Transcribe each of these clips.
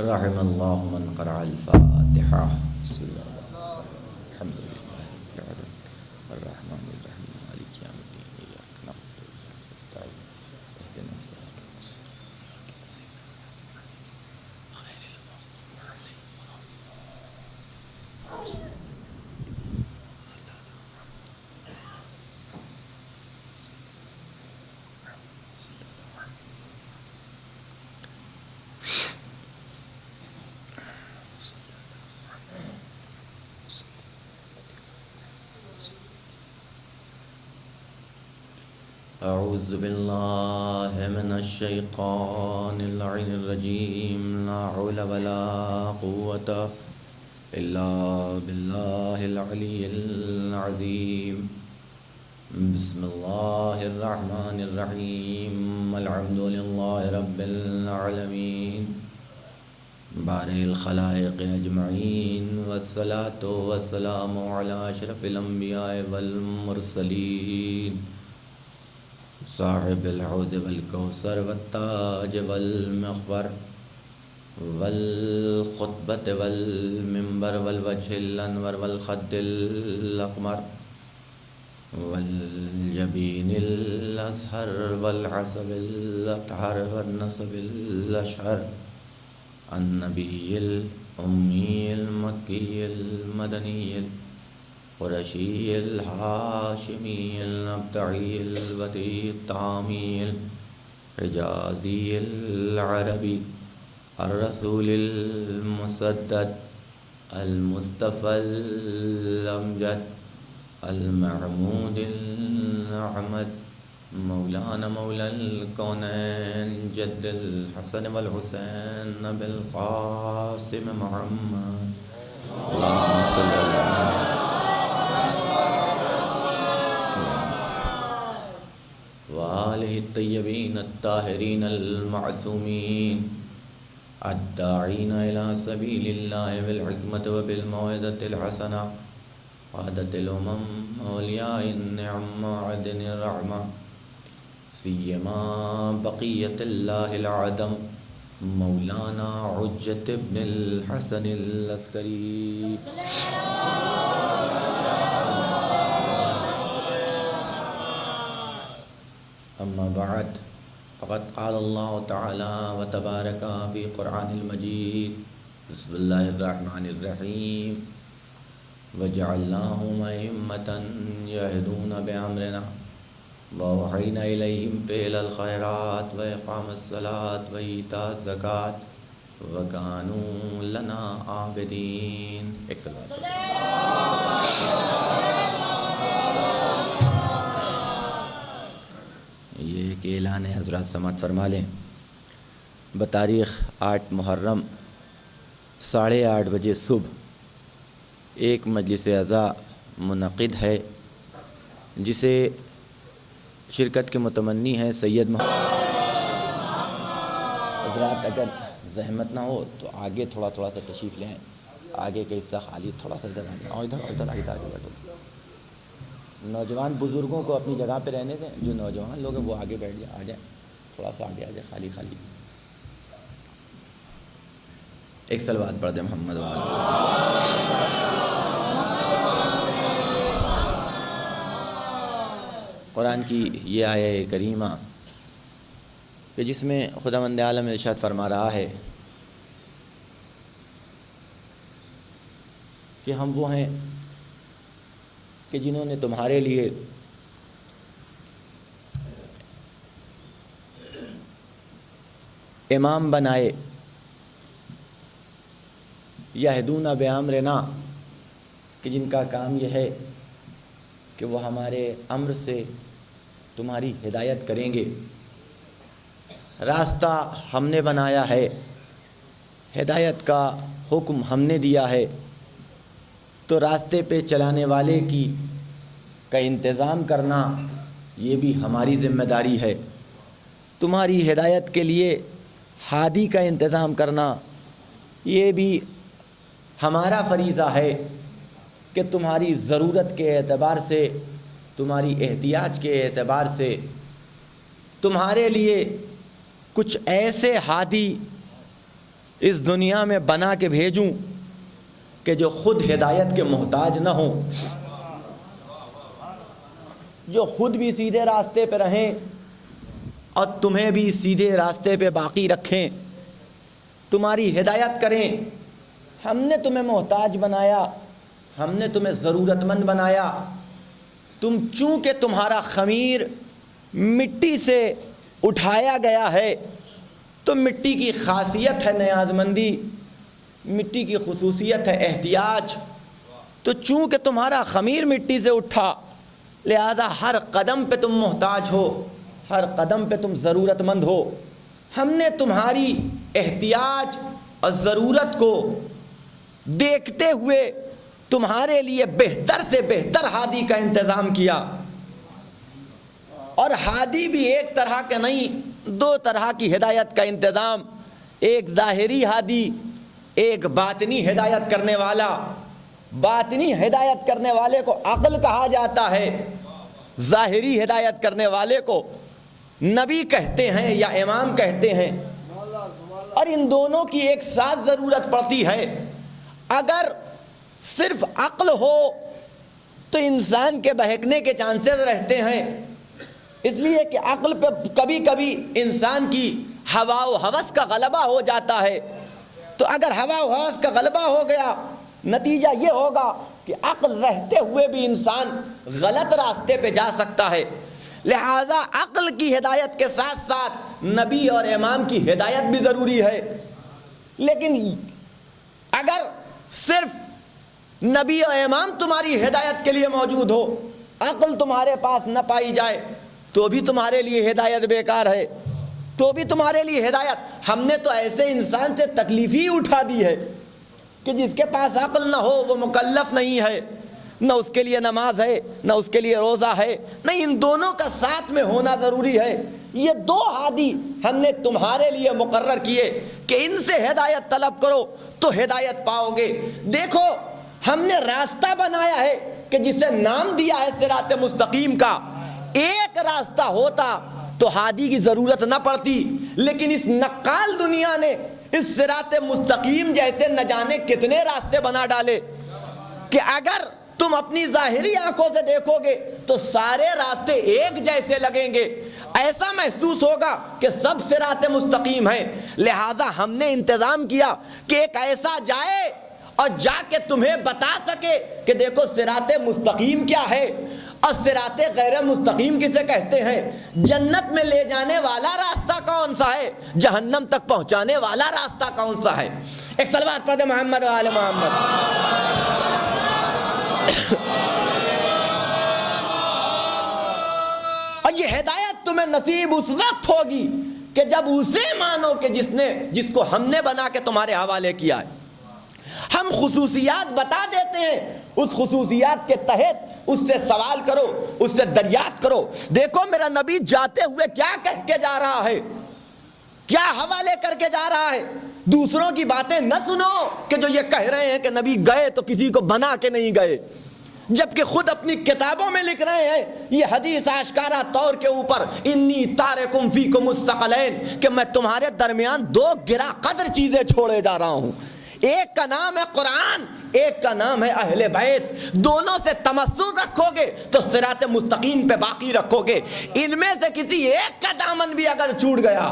رحم اللہ من قرأ الفاتحہ. بسم اللہ الحمد للہ رب العالمین الرحمن الرحیم مالک یوم الدین ایاک نعبد و ایاک نستعین اہدنا الصراط المستقیم صراط الذین غیر المغضوب علیہم ولا الضالین. اعوذ باللہ من الشیطان اللعین الرجیم. لا حول ولا قوة الا باللہ العلی العظیم. بسم اللہ الرحمن الرحیم. الحمد للہ رب العالمین بارئ الخلائق اجمعین والصلاة والسلام علی اشرف الانبیاء والمرسلین صاحب العود والکوثر والتاج والمغفر والخطبۃ والمنبر والوجہ الانور والخد الاقمر والجبین الازہر والعصب الاطہر والنصب الاشہر النبی الامی المکی المدنی القرشی الہاشمی الابتعی الودی الطامی الحجازی العربی الرسول المسدد المصطفى الامجد المحمود الاحمد مولانا مولا الكونين جد الحسن والحسين بالقاسم محمد اللهم صل على وآله الطيبين الطاهرين المعصومين الداعين إلى سبيل الله بالحكمة وبالموعظة الحسنة قادة الأمم أولياء النعم عدن الرحمة سيما بقية الله العدم مولانا حجة ابن الحسن العسكري. أما بعد فقد قال الله تعالى وتبارك في قرآن المجيد. بسم الله الرحمن الرحيم وجعلناهم أئمة يهدون بأمرنا وأوحينا إليهم فعل الخيرات وإقام الصلاة وإيتاء الزكاة وكانوا لنا عابدين. یہ کہ اعلان حضرات سماعت فرما لیں. بتاریخ 8 محرم 8:30 بجے صبح ایک مجلس عزا منعقد ہے جسے شرکت کے متمنی ہیں سید حضرات. اگر زحمت نہ ہو تو آگے تھوڑا سا تشریف لیں. آگے کا حصہ خالی تھوڑا سا ادھر آ جائیں. ادھر آگے بیٹھو. نوجوان بزرگوں کو اپنی جگہ پہ رہنے دیں. جو نوجوان لوگ ہیں وہ آگے بیٹھ جائیں. آ جائیں تھوڑا سا آگے آ جائیں. خالی ایک صلوات پڑھ دیں محمد قرآن کی یہ آیہ کریمہ کہ جس میں خداوند عالم ارشاد فرما رہا ہے کہ ہم وہ ہیں کہ جنہوں نے تمہارے لیے امام بنائے یہدون بامرنا کہ جن کا کام یہ ہے کہ وہ ہمارے امر سے تمہاری ہدایت کریں گے. راستہ ہم نے بنایا ہے, ہدایت کا حکم ہم نے دیا ہے, تو راستے پہ چلانے والے کا انتظام کرنا یہ بھی ہماری ذمہ داری ہے. تمہاری ہدایت کے لیے ہادی کا انتظام کرنا یہ بھی ہمارا فریضہ ہے کہ تمہاری ضرورت کے اعتبار سے, تمہاری احتیاج کے اعتبار سے تمہارے لیے کچھ ایسے ہادی اس دنیا میں بنا کے بھیجوں کہ جو خود ہدایت کے محتاج نہ ہوں، جو خود بھی سیدھے راستے پہ رہیں اور تمہیں بھی سیدھے راستے پہ باقی رکھیں، تمہاری ہدایت کریں۔ ہم نے تمہیں محتاج بنایا، ہم نے تمہیں ضرورت مند بنایا، تم چونکہ تمہارا خمیر مٹی سے اٹھایا گیا ہے، تو مٹی کی خاصیت ہے نیاز مندی، مٹی کی خصوصیت ہے احتیاج، تو چونکہ تمہارا خمیر مٹی سے اٹھا، لہذا ہر قدم پہ تم محتاج ہو، ہر قدم پہ تم ضرورت مند ہو۔ ہم نے تمہاری احتیاج اور ضرورت کو دیکھتے ہوئے تمہارے لیے بہتر سے بہتر ہادی کا انتظام کیا، اور ہادی بھی ایک طرح کا نہیں، دو طرح کی ہدایت کا انتظام، ایک ظاہری ہادی، ایک باطنی ہدایت کرنے والا۔ باطنی ہدایت کرنے والے کو عقل کہا جاتا ہے، ظاہری ہدایت کرنے والے کو نبی کہتے ہیں یا امام کہتے ہیں، اور ان دونوں کی ایک ساتھ ضرورت پڑتی ہے۔ اگر صرف عقل ہو تو انسان کے بہکنے کے چانسز رہتے ہیں، اس لیے کہ عقل پہ کبھی کبھی انسان کی ہوا و ہوس کا غلبہ ہو جاتا ہے، تو اگر ہوا و ہوس کا غلبہ ہو گیا، نتیجہ یہ ہوگا کہ عقل رہتے ہوئے بھی انسان غلط راستے پہ جا سکتا ہے۔ لہذا عقل کی ہدایت کے ساتھ ساتھ نبی اور امام کی ہدایت بھی ضروری ہے۔ لیکن اگر صرف نبی اور امام تمہاری ہدایت کے لیے موجود ہو، عقل تمہارے پاس نہ پائی جائے، تو بھی تمہارے لیے ہدایت بیکار ہے، تو بھی تمہارے لیے ہدایت۔ ہم نے تو ایسے انسان سے تکلیف ہی اٹھا دی ہے کہ جس کے پاس عقل نہ ہو وہ مکلف نہیں ہے، نہ اس کے لیے نماز ہے، نہ اس کے لیے روزہ ہے، نہیں، ان دونوں کا ساتھ میں ہونا ضروری ہے۔ یہ دو ہادی ہم نے تمہارے لیے مقرر کیے کہ ان سے ہدایت طلب کرو تو ہدایت پاؤ گے۔ دیکھو، ہم نے راستہ بنایا ہے کہ جسے نام دیا ہے صراط مستقیم کا۔ ایک راستہ ہوتا تو ہادی کی ضرورت نہ پڑتی، لیکن اس نقال دنیا نے اس صراط مستقیم جیسے نہ جانے کتنے راستے بنا ڈالے کہ اگر تم اپنی ظاہری آنکھوں سے دیکھو گے تو سارے راستے ایک جیسے لگیں گے، ایسا محسوس ہوگا کہ سب صراط مستقیم ہیں۔ لہذا ہم نے انتظام کیا کہ ایک ایسا جائے اور جا کے تمہیں بتا سکے کہ دیکھو صراط مستقیم کیا ہے اور صراط غیر مستقیم کسے کہتے ہیں، جنت میں لے جانے والا راستہ کون سا ہے، جہنم تک پہنچانے والا راستہ کون سا ہے۔ ایک صلوات پڑھ دے محمد و آل محمد۔ اور یہ ہدایت تمہیں نصیب اس وقت ہوگی کہ جب اسے مانو کہ جس کو ہم نے بنا کے تمہارے حوالے کیا ہے۔ ہم خصوصیات بتا دیتے ہیں، اس خصوصیات کے تحت اس سے سوال کرو، اس سے دریافت کرو۔ دیکھو میرا نبی جاتے ہوئے کیا کہہ کے جا رہا ہے، کیا حوالے کر کے جا رہا ہے۔ دوسروں کی باتیں نہ سنو کہ جو یہ کہہ رہے ہیں کہ نبی گئے تو کسی کو بنا کے نہیں گئے، جبکہ خود اپنی کتابوں میں لکھ رہے ہیں یہ حدیث آشکارا طور کے اوپر، انی تارکم فیکم الثقلین، کہ میں تمہارے درمیان دو گرا قدر چیزیں چھوڑے جا رہا ہوں، ایک کا نام ہے قرآن، ایک کا نام ہے اہل بیت۔ دونوں سے تمسک رکھو گے تو صراط مستقیم پہ باقی رکھو گے۔ ان میں سے کسی ایک کا دامن بھی اگر چھوٹ گیا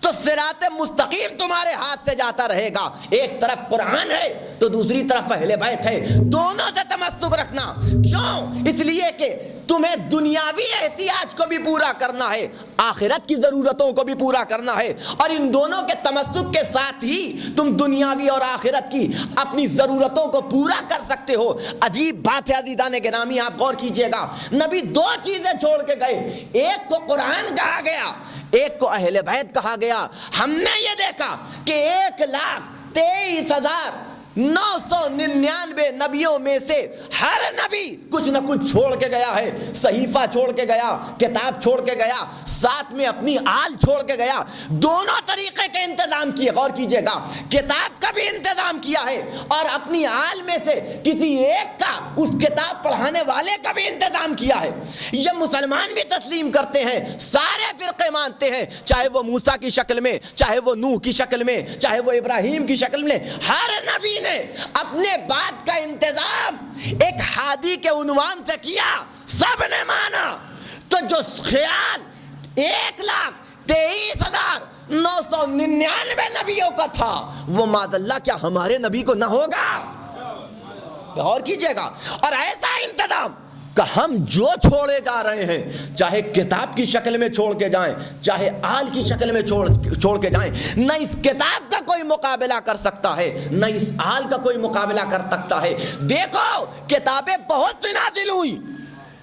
تو صراط مستقیم تمہارے ہاتھ سے جاتا رہے گا۔ ایک طرف قرآن ہے تو دوسری طرف اہل بیت ہے، دونوں سے تمسک رکھنا۔ کیوں؟ اس لیے کہ تمہیں دنیاوی احتیاج کو بھی پورا کرنا ہے، آخرت کی ضرورتوں کو بھی پورا کرنا ہے، اور ان دونوں کے تمسک کے ساتھ ہی تم دنیاوی اور آخرت کی اپنی ضرورتوں کو پورا کر سکتے ہو۔ عجیب بات ہے عزیزان گرامی، آپ غور کیجئے گا، نبی دو چیزیں چھوڑ کے گئے، ایک کو قرآن کہا گیا، ایک کو اہل بیت کہا گیا۔ ہم نے یہ دیکھا کہ 1,23,000 999 نبیوں میں سے ہر نبی کچھ نہ کچھ چھوڑ کے گیا ہے. صحیفہ چھوڑ کے گیا, کتاب چھوڑ کے گیا, ساتھ میں اپنی آل چھوڑ کے گیا. دونوں طریقے کے انتظام کیے. غور کیجئے گا, کتاب کا بھی انتظام کیا ہے اور اپنی آل میں سے کسی ایک کا, اس کتاب پڑھانے والے کا بھی انتظام کیا ہے. یہ مسلمان بھی تسلیم کرتے ہیں, سارے فرقے مانتے ہیں, چاہے وہ موسیٰ کی شکل میں, چاہے وہ نوح کی شکل میں, چاہے وہ ابراہیم کی شکل میں. ہر نبی نے اپنے بات کا انتظام ایک ہادی کے عنوان سے کیا, سب نے مانا. تو جو خیال 1,23,999 نبیوں کا تھا, وہ معاذ اللہ کیا ہمارے نبی کو نہ ہوگا؟ غور کیجئے گا. اور ایسا انتظام کہ ہم جو چھوڑے جا رہے ہیں, چاہے کتاب کی شکل میں چھوڑ کے جائیں, چاہے آل کی شکل میں چھوڑ کے جائیں, نہ اس کتاب کا کوئی مقابلہ کر سکتا ہے, نہ اس آل کا کوئی مقابلہ کر سکتا ہے. دیکھو کتابیں بہت سی نازل ہوئی,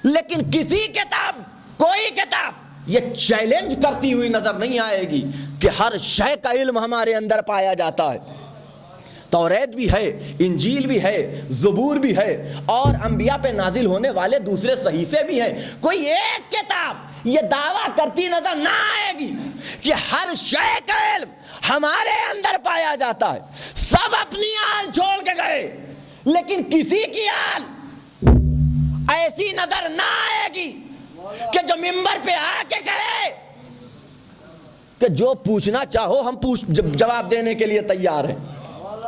لیکن کسی کتاب, کوئی کتاب یہ چیلنج کرتی ہوئی نظر نہیں آئے گی کہ ہر شے کا علم ہمارے اندر پایا جاتا ہے. توریت بھی ہے, انجیل بھی ہے, زبور بھی ہے, اور انبیاء پہ نازل ہونے والے دوسرے صحیفے بھی ہیں. کوئی ایک کتاب یہ دعویٰ کرتی نظر نہ آئے گی کہ ہر شے کا علم ہمارے اندر پایا جاتا ہے. سب اپنی آل چھوڑ کے گئے, لیکن کسی کی آل ایسی نظر نہ آئے گی کہ جو منبر پہ آ کے کہے کہ جو پوچھنا چاہو ہم جواب دینے کے لیے تیار ہیں,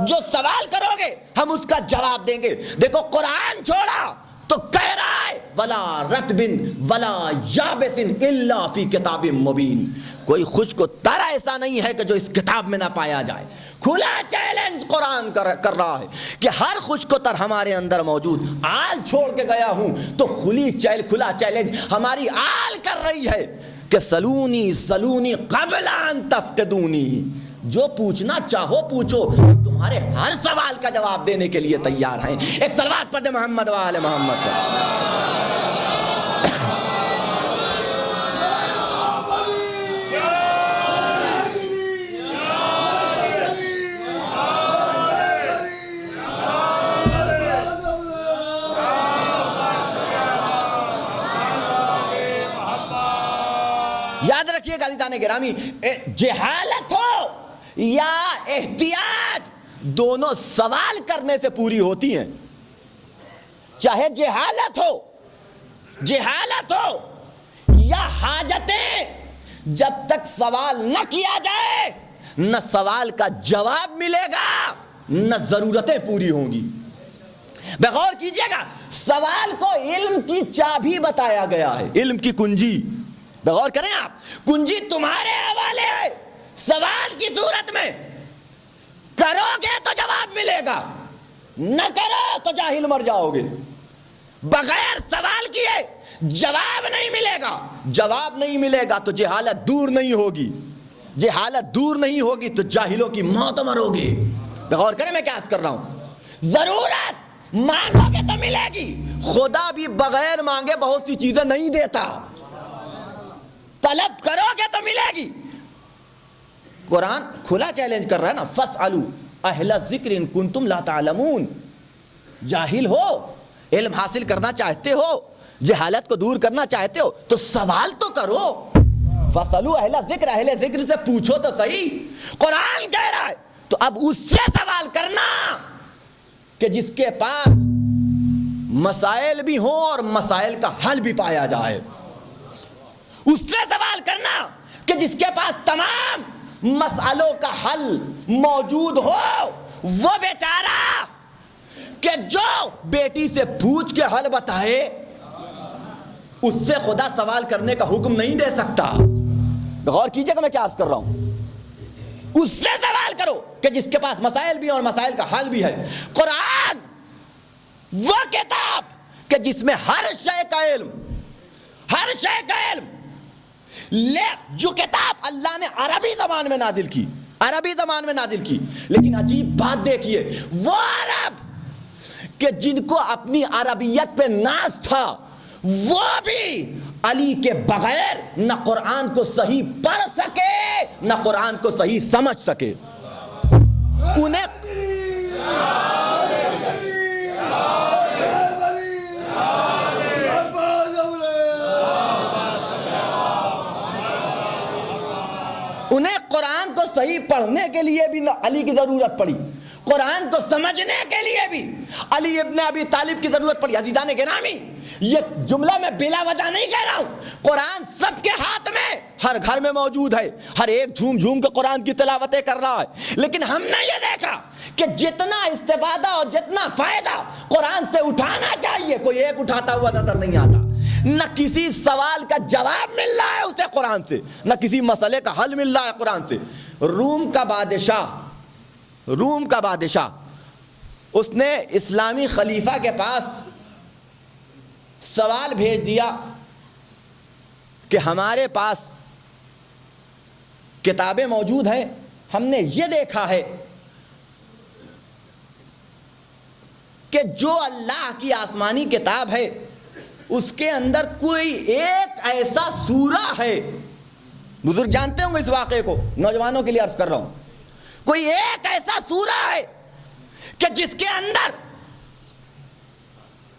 جو سوال کرو گے ہم اس کا جواب دیں گے. دیکھو قرآن چھوڑا تو کہہ رہا ہے ولا رطب ولا یابس الا فی کتاب مبین. کوئی خشک و تر ایسا نہیں ہے کہ جو اس کتاب میں نہ پایا جائے. کھلا چیلنج قرآن کر رہا ہے کہ ہر خشک و تر ہمارے اندر موجود. آل چھوڑ کے گیا ہوں تو کھلا چیلنج ہماری آل کر رہی ہے کہ سلونی قبل ان تفقدونی. جو پوچھنا چاہو پوچھو, تمہارے ہر سوال کا جواب دینے کے لیے تیار ہیں. ایک صلوات پڑھ دے محمد و آل محمد پر. یاد رکھیے گا عزیزان گرامی, جہالت ہو یا احتیاج دونوں سوال کرنے سے پوری ہوتی ہیں. چاہے جہالت ہو یا حاجتیں, جب تک سوال نہ کیا جائے نہ سوال کا جواب ملے گا نہ ضرورتیں پوری ہوں گی. بغور کیجئے گا, سوال کو علم کی چابی بتایا گیا ہے, علم کی کنجی. بغور کریں آپ, کنجی تمہارے حوالے ہے. سوال کی صورت میں کرو گے تو جواب ملے گا, نہ کرو تو جاہل مر جاؤ گے. بغیر سوال کیے جواب نہیں ملے گا. جواب نہیں ملے گا تو جہالت دور نہیں ہوگی. جہالت دور نہیں ہوگی تو جاہلوں کی موت مرو گے. بغور کریں میں کیا عرض کر رہا ہوں. ضرورت مانگو گے تو ملے گی. خدا بھی بغیر مانگے بہت سی چیزیں نہیں دیتا. طلب کرو گے تو ملے گی. قرآن کھلا چیلنج کر رہا ہے نا, فَاسْأَلُوا أَهْلَ الذِّكْرِ إِن كُنتُمْ لَا تَعْلَمُونَ. جاہل ہو, علم حاصل کرنا چاہتے ہو, جہالت کو دور کرنا چاہتے ہو تو سوال تو کرو. فَاسْأَلُوا أَهْلَ الذِّكْرِ, اہل ذکر سے پوچھو تو صحیح. قرآن کہہ رہا ہے تو اب اس سے سوال کرنا کہ جس کے پاس مسائل بھی ہوں اور مسائل کا حل بھی پایا جائے. اس سے سوال کرنا کہ جس کے پاس تمام مسئلوں کا حل موجود ہو. وہ بیچارہ کہ جو بیٹی سے پوچھ کے حل بتائے, اس سے خدا سوال کرنے کا حکم نہیں دے سکتا. غور کیجئے کہ میں کیا عرض کر رہا ہوں. اس سے سوال کرو کہ جس کے پاس مسائل بھی اور مسائل کا حل بھی ہے. قرآن وہ کتاب کہ جس میں ہر شے کا علم, ہر شے کا علم, جو کتاب اللہ نے عربی زبان میں نازل کی, عربی زبان میں نازل کی. لیکن عجیب بات دیکھیے, وہ عرب کہ جن کو اپنی عربیت پہ ناز تھا, وہ بھی علی کے بغیر نہ قرآن کو صحیح پڑھ سکے نہ قرآن کو صحیح سمجھ سکے. انہیں انہیں قرآن کو صحیح پڑھنے کے لیے بھی علی کی ضرورت پڑی، قرآن کو سمجھنے کے لیے بھی علی ابن ابی طالب کی ضرورت پڑی۔ عزیزان گرامی، یہ جملہ میں بلا وجہ نہیں کہہ رہا ہوں، قرآن سب کے ہاتھ میں، ہر گھر میں موجود ہے، ہر ایک جھوم جھوم کے قرآن کی تلاوتیں کر رہا ہے، لیکن ہم نے یہ دیکھا کہ جتنا استفادہ اور جتنا فائدہ قرآن سے اٹھانا چاہیے کوئی ایک اٹھاتا ہوا نظر نہیں آتا۔ نہ کسی سوال کا جواب مل رہا ہے اسے قرآن سے، نہ کسی مسئلے کا حل مل رہا ہے قرآن سے۔ روم کا بادشاہ اس نے اسلامی خلیفہ کے پاس سوال بھیج دیا کہ ہمارے پاس کتابیں موجود ہیں، ہم نے یہ دیکھا ہے کہ جو اللہ کی آسمانی کتاب ہے اس کے اندر کوئی ایک ایسا سورہ ہے، بزرگ جانتے ہوں گے اس واقعے کو، نوجوانوں کے لیے عرض کر رہا ہوں، کوئی ایک ایسا سورہ ہے کہ جس کے اندر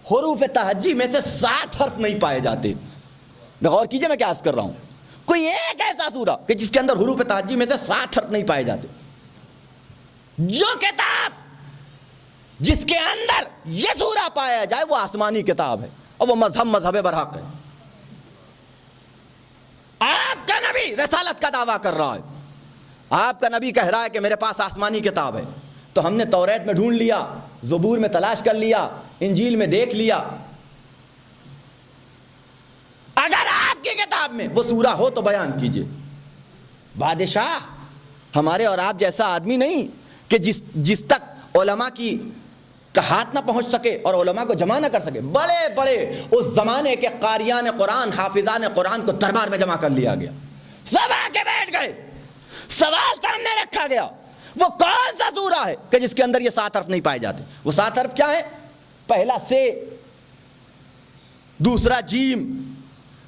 حروف تہجی میں سے 7 حرف نہیں پائے جاتے۔ غور کیجئے میں کیا عرض کر رہا ہوں، کوئی ایک ایسا سورہ کہ جس کے اندر حروف تہجی میں سے 7 حرف نہیں پائے جاتے۔ جو کتاب جس کے اندر یہ سورہ پایا جائے وہ آسمانی کتاب ہے اور وہ مذہب برحق ہے۔ آپ کا نبی رسالت کا دعویٰ کر رہا ہے، آپ کا نبی کہہ رہا ہے کہ میرے پاس آسمانی کتاب ہے، تو ہم نے توریت میں ڈھونڈ لیا، زبور میں تلاش کر لیا، انجیل میں دیکھ لیا، اگر آپ کی کتاب میں وہ سورہ ہو تو بیان کیجئے۔ بادشاہ ہمارے اور آپ جیسا آدمی نہیں کہ جس تک علماء کی ہاتھ نہ پہنچ سکے اور علماء کو جمع نہ کر سکے، بڑے بڑے اس زمانے کے قاریان قرآن، حافظان قرآن کو دربار میں جمع کر لیا گیا، سب آ کے بیٹھ گئے، سوال سامنے رکھا گیا، وہ کون سا سورہ ہے کہ جس کے اندر یہ 7 حرف نہیں پائے جاتے؟ وہ 7 حرف کیا ہے؟ پہلا سے، دوسرا جیم،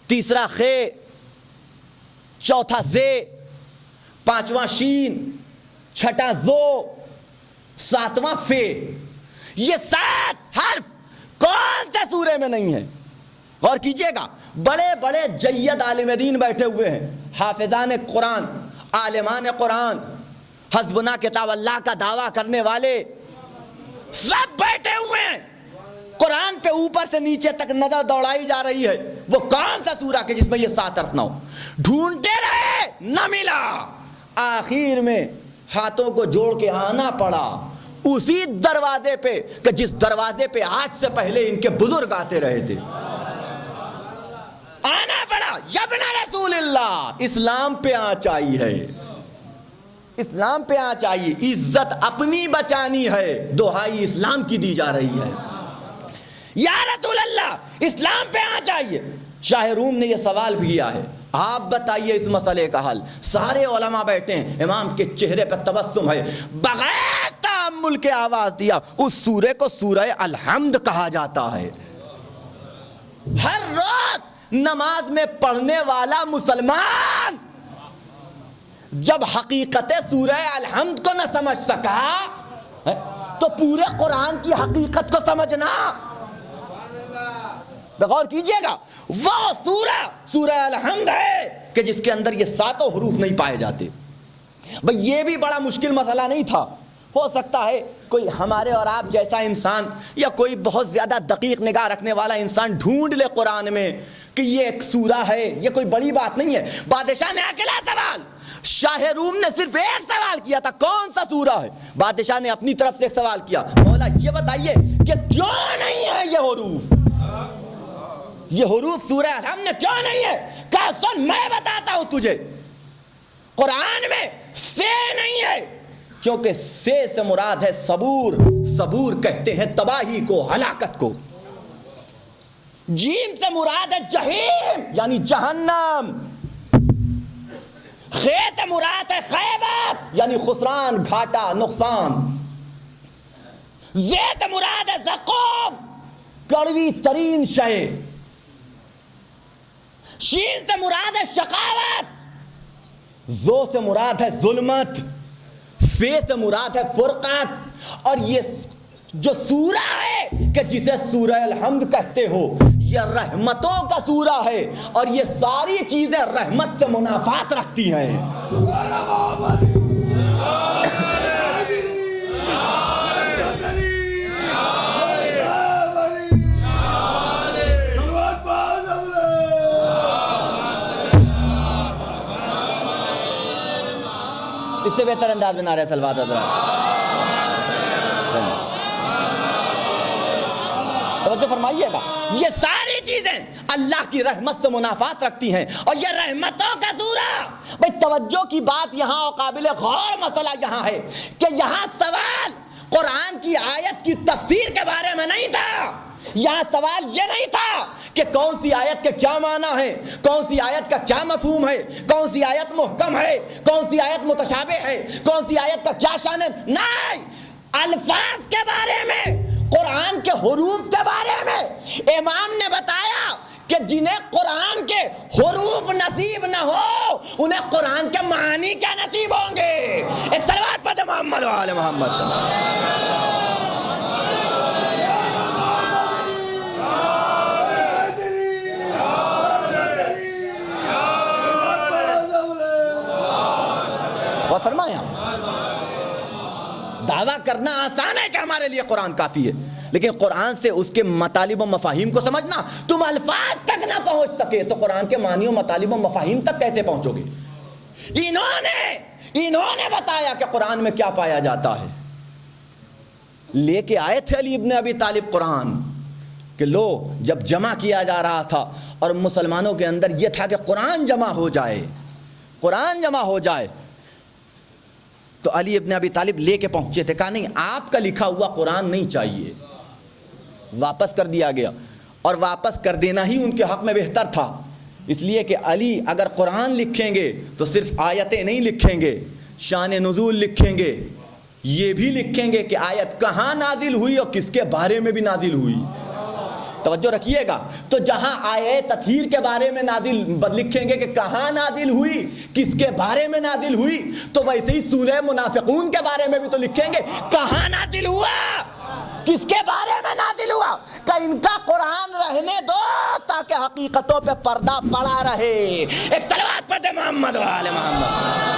تیسرا خے، چوتھا زے، پانچواں شین، چھٹا زو، ساتواں فے۔ یہ 7 حرف کون سے سورے میں نہیں ہے؟ غور کیجئے گا، بڑے بڑے جید عالم دین بیٹھے ہوئے ہیں، حافظان قرآن، عالمان قرآن، حسبنا کتاب اللہ کا دعویٰ کرنے والے سب بیٹھے ہوئے ہیں، قرآن پہ اوپر سے نیچے تک نظر دوڑائی جا رہی ہے، وہ کون سا سورہ کہ جس میں یہ 7 حرف نہ ہو؟ ڈھونڈتے رہے، نہ ملا، آخر میں ہاتھوں کو جوڑ کے آنا پڑا اسی دروازے پہ کہ جس دروازے پہ آج سے پہلے ان کے بزرگ آتے رہے تھے، آنا پڑا۔ یبن رسول اللہ، اسلام پہ آ چاہیے، اسلام پہ آ چاہیے، عزت اپنی بچانی ہے، دہائی اسلام کی دی جا رہی ہے، یا رسول اللہ اسلام پہ آ چاہیے۔ شاہ روم نے یہ سوال بھی کیا ہے، آپ بتائیے اس مسئلے کا حل۔ سارے علماء بیٹھے ہیں، امام کے چہرے پہ تبسم ہے، بغیر تأمل کے آواز دیا، اس سورے کو سورہ الحمد کہا جاتا ہے۔ ہر روز نماز میں پڑھنے والا مسلمان جب حقیقت سورہ الحمد کو نہ سمجھ سکا تو پورے قرآن کی حقیقت کو سمجھنا، غور کیجئے گا، وہ سورہ الحمد ہے کہ جس کے اندر یہ 7 حروف نہیں پائے جاتے۔ بھئی یہ بھی بڑا مشکل مسئلہ نہیں تھا، ہو سکتا ہے کوئی ہمارے اور آپ جیسا انسان یا کوئی بہت زیادہ دقیق نگاہ رکھنے والا انسان ڈھونڈ لے قرآن میں کہ یہ ایک سورہ ہے، یہ کوئی بڑی بات نہیں ہے۔ بادشاہ نے اکیلا سوال، شاہ روم نے صرف ایک سوال کیا تھا، کون سا سورہ ہے؟ بادشاہ نے اپنی طرف سے ایک سوال کیا، مولا یہ بتائیے کہ کیوں نہیں ہے یہ حروف سورہ الحمد میں کیوں نہیں ہے؟ کہا سن میں بتاتا ہوں تجھے، قرآن میں سے نہیں ہے، کیونکہ سے مراد ہے صبور، صبور کہتے ہیں تباہی کو، ہلاکت کو۔ جیم سے مراد ہے جہنم یعنی جہنم، خے سے مراد ہے خیبت یعنی خسران، گھاٹا، نقصان، زے سے مراد ہے زقوم، کڑوی ترین شے، شین سے مراد ہے شقاوت، زو سے مراد ہے ظلمت، فے سے مراد ہے فرقت، اور یہ جو سورہ ہے کہ جسے سورہ الحمد کہتے ہو یہ رحمتوں کا سورہ ہے اور یہ ساری چیزیں رحمت سے منافات رکھتی ہیں۔ اس سے بہتر انداز میں نعرہ صلوات حضرات توجہ فرمائیے گا۔ یہ ساری چیزیں اللہ کی رحمت سے منافات رکھتی ہیں اور یہ رحمتوں کا سورہ۔ بھئی توجہ کی بات یہاں اور قابل غور مسئلہ یہاں ہے کہ یہاں سوال قرآن کی آیت کی تفسیر کے بارے میں نہیں تھا۔ یہاں سوال یہ نہیں تھا کہ کون سی آیت کے کیا معنی ہے، کون سی آیت کا کیا مفہوم ہے، کون سی آیت محکم ہے، کون سی آیت متشابہ ہے، کون سی آیت کا کیا شان ہے۔ نہیں، الفاظ کے بارے میں، قرآن کے حروف کے بارے میں امام نے بتایا کہ جنہیں قرآن کے حروف نصیب نہ ہو انہیں قرآن کے معنی کیا نصیب ہوں گے۔ ایک صلوات پڑھیں محمد و آل محمد۔ اور فرمایا دعویٰ کرنا آسان ہے کہ ہمارے لیے قرآن کافی ہے، لیکن قرآن سے اس کے مطالب و مفاہیم کو سمجھنا، تم الفاظ تک نہ پہنچ سکے تو قرآن کے معنی و مطالب و مفاہیم تک کیسے پہنچو گے؟ انہوں نے بتایا کہ قرآن میں کیا پایا جاتا ہے۔ لے کے آئے تھے علی ابن ابی طالب قرآن کہ لو، جب جمع کیا جا رہا تھا اور مسلمانوں کے اندر یہ تھا کہ قرآن جمع ہو جائے، قرآن جمع ہو جائے، تو علی ابن ابی طالب لے کے پہنچے تھے۔ کہا نہیں، آپ کا لکھا ہوا قرآن نہیں چاہیے۔ واپس کر دیا گیا، اور واپس کر دینا ہی ان کے حق میں بہتر تھا، اس لیے کہ علی اگر قرآن لکھیں گے تو صرف آیتیں نہیں لکھیں گے، شان نزول لکھیں گے، یہ بھی لکھیں گے کہ آیت کہاں نازل ہوئی اور کس کے بارے میں بھی نازل ہوئی۔ توجہ رکھیے گا، تو جہاں آیت تطہیر کے بارے میں نازل لکھیں گے کہ کہاں نازل ہوئی، کس کے بارے میں نازل ہوئی، تو ویسے ہی سورہ منافقون کے بارے میں بھی تو لکھیں گے کہاں نازل ہوا، کس کے بارے میں نازل ہوا۔ کہ ان کا قرآن رہنے دو تاکہ حقیقتوں پہ پردہ پڑا رہے۔ ایک صلوات پڑھتے محمد و آل محمد۔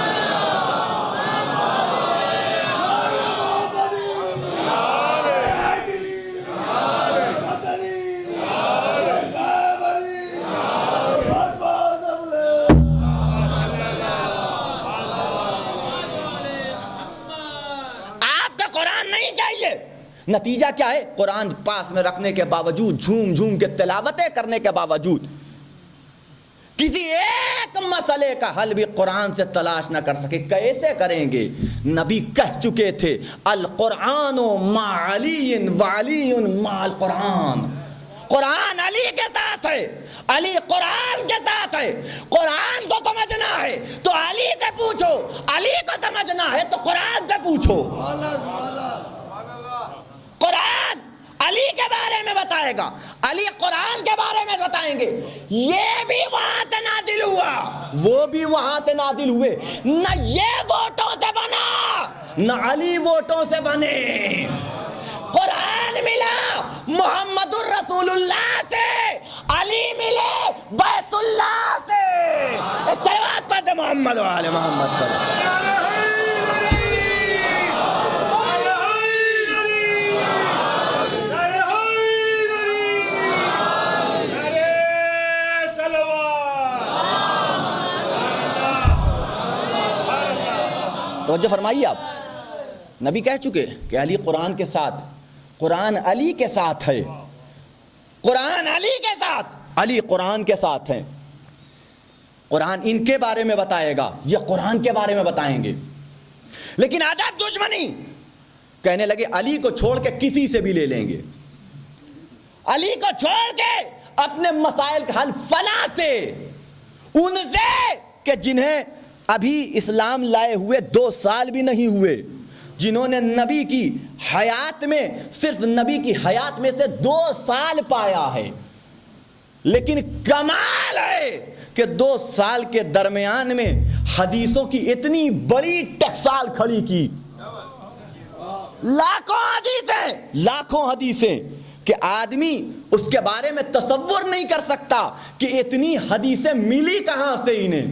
نتیجہ کیا ہے؟ قرآن پاس میں رکھنے کے باوجود، جھوم جھوم کے تلاوتیں کرنے کے باوجود، کسی ایک مسئلے کا حل بھی قرآن سے تلاش نہ کر سکے۔ کیسے کریں گے؟ نبی کہہ چکے تھے القرآن مع علی وعلی مع القرآن۔ قرآن علی کے ساتھ ہے، علی قرآن کے ساتھ ہے۔ قرآن کو سمجھنا ہے تو علی سے پوچھو، علی کو سمجھنا ہے تو قرآن سے پوچھو۔ قرآن علی کے بارے میں بتائے گا، علی قرآن کے بارے میں بتائیں گے۔ یہ بھی وہاں سے نازل ہوا، وہ بھی وہاں سے نازل ہوئے، نہ یہ ووٹوں سے بنا نہ علی ووٹوں سے بنے۔ قرآن ملا محمد الرسول اللہ سے، علی ملے بیت اللہ سے۔ اس کے بعد پڑھتے محمد و آل محمد پر۔ توجہ فرمائیے، آپ نبی کہہ چکے کہ علی قرآن کے ساتھ، قرآن علی کے ساتھ ہے، قرآن علی کے ساتھ، علی قرآن کے ساتھ ہیں۔ قرآن ان کے بارے میں بتائے گا، یہ قرآن کے بارے میں بتائیں گے۔ لیکن ادب دشمنی، کہنے لگے علی کو چھوڑ کے کسی سے بھی لے لیں گے، علی کو چھوڑ کے اپنے مسائل کا حل فلاں سے، ان سے کہ جنہیں ابھی اسلام لائے ہوئے 2 سال بھی نہیں ہوئے، جنہوں نے نبی کی حیات میں، صرف نبی کی حیات میں سے 2 سال پایا ہے، لیکن کمال ہے کہ 2 سال کے درمیان میں حدیثوں کی اتنی بڑی ٹکسال کھڑی کی، لاکھوں حدیثیں کہ آدمی اس کے بارے میں تصور نہیں کر سکتا کہ اتنی حدیثیں ملی کہاں سے انہیں.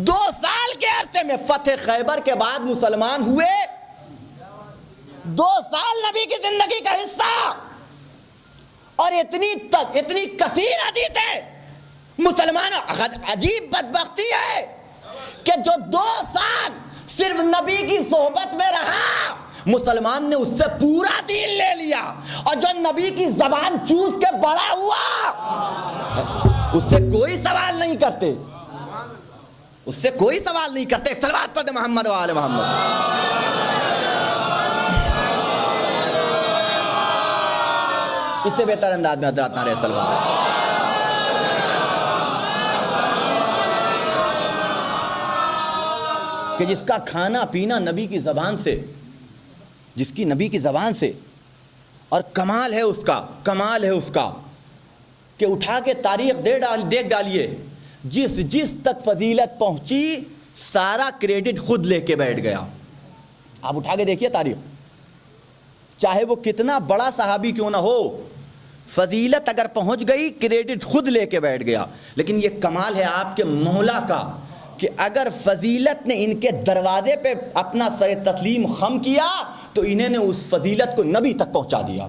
2 سال کے عرصے میں فتح خیبر کے بعد مسلمان ہوئے. 2 سال نبی کی زندگی کا حصہ اور اتنی کثیر حدیثیں مسلمانوں. عجیب بدبختی ہے کہ جو 2 سال صرف نبی کی صحبت میں رہا مسلمان نے اس سے پورا دین لے لیا, اور جو نبی کی زبان چوس کے بڑا ہوا اس سے کوئی سوال نہیں کرتے, اس سے کوئی سوال نہیں کرتے. صلوات پڑھ محمد و آل محمد. اس سے بہتر انداز میں حضرات نعرہ صلوات. کہ جس کا کھانا پینا نبی کی زبان سے, جس کی نبی کی زبان سے, اور کمال ہے اس کا کہ اٹھا کے تاریخ دیکھ ڈالیے. جس تک فضیلت پہنچی سارا کریڈٹ خود لے کے بیٹھ گیا. آپ اٹھا کے دیکھیے تاریخ, چاہے وہ کتنا بڑا صحابی کیوں نہ ہو, فضیلت اگر پہنچ گئی کریڈٹ خود لے کے بیٹھ گیا. لیکن یہ کمال ہے آپ کے مولا کا کہ اگر فضیلت نے ان کے دروازے پہ اپنا سر تسلیم خم کیا تو انہیں نے اس فضیلت کو نبی تک پہنچا دیا,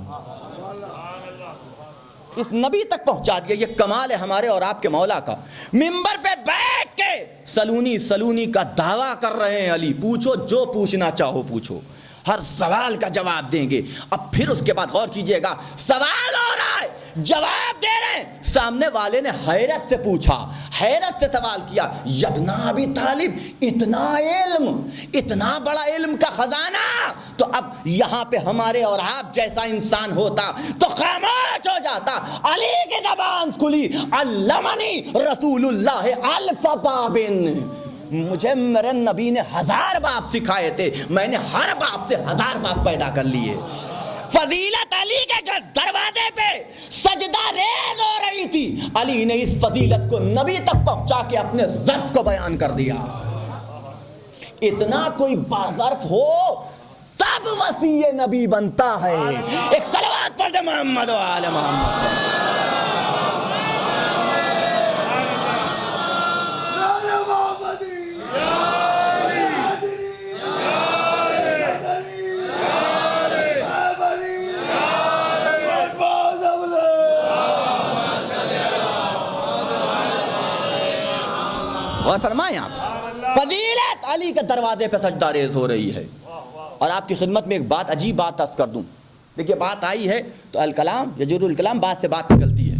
اس نبی تک پہنچا دیا. یہ کمال ہے ہمارے اور آپ کے مولا کا. منبر پہ بیٹھ کے سلونی کا دعویٰ کر رہے ہیں علی, پوچھو جو پوچھنا چاہو پوچھو, ہر سوال کا جواب دیں گے. اب پھر اس کے بعد غور کیجئے گا, سوال ہو رہا ہے جواب دے رہے ہیں. سامنے والے نے حیرت سے پوچھا, حیرت سے سوال کیا, ابن ابی طالب اتنا علم, اتنا بڑا علم کا خزانہ, تو اب یہاں پہ ہمارے اور آپ جیسا انسان ہوتا تو خاموش ہو جاتا. علی کی زبان کھلی, علمنی رسول اللہ الف باب, مجھے میرے نبی نے 1000 باب سکھائے تھے, میں نے ہر باب سے 1000 باب پیدا کر لیے. فضیلت علی کے دروازے پہ سجدہ ریز ہو رہی تھی, علی نے اس فضیلت کو نبی تک پہنچا کے اپنے ظرف کو بیان کر دیا. اتنا کوئی باظرف ہو تب وسیع نبی بنتا ہے. ایک صلوات پڑھ دے محمد و آل محمد. غور فرمائیں آپ, فضیلت علی کے دروازے پہ سجدہ ریز ہو رہی ہے. اور آپ کی خدمت میں ایک بات, عجیب بات عرض کر دوں. دیکھیے بات آئی ہے تو الکلام یجر الکلام, بات سے بات نکلتی ہے.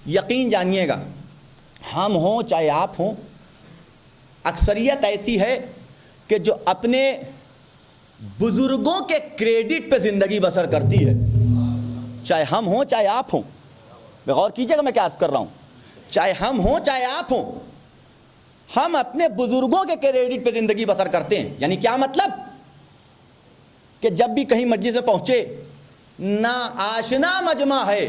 یقین جانیے گا, ہم ہوں چاہے آپ ہوں, اکثریت ایسی ہے کہ جو اپنے بزرگوں کے کریڈٹ پہ زندگی بسر کرتی ہے. چاہے ہم ہوں چاہے آپ ہوں, غور کیجئے گا میں کیا عرض کر رہا ہوں, چاہے ہم ہوں چاہے آپ ہوں, ہم اپنے بزرگوں کے کریڈٹ پہ زندگی بسر کرتے ہیں. یعنی کیا مطلب کہ جب بھی کہیں مجلس میں پہنچے, نا آشنا مجمع ہے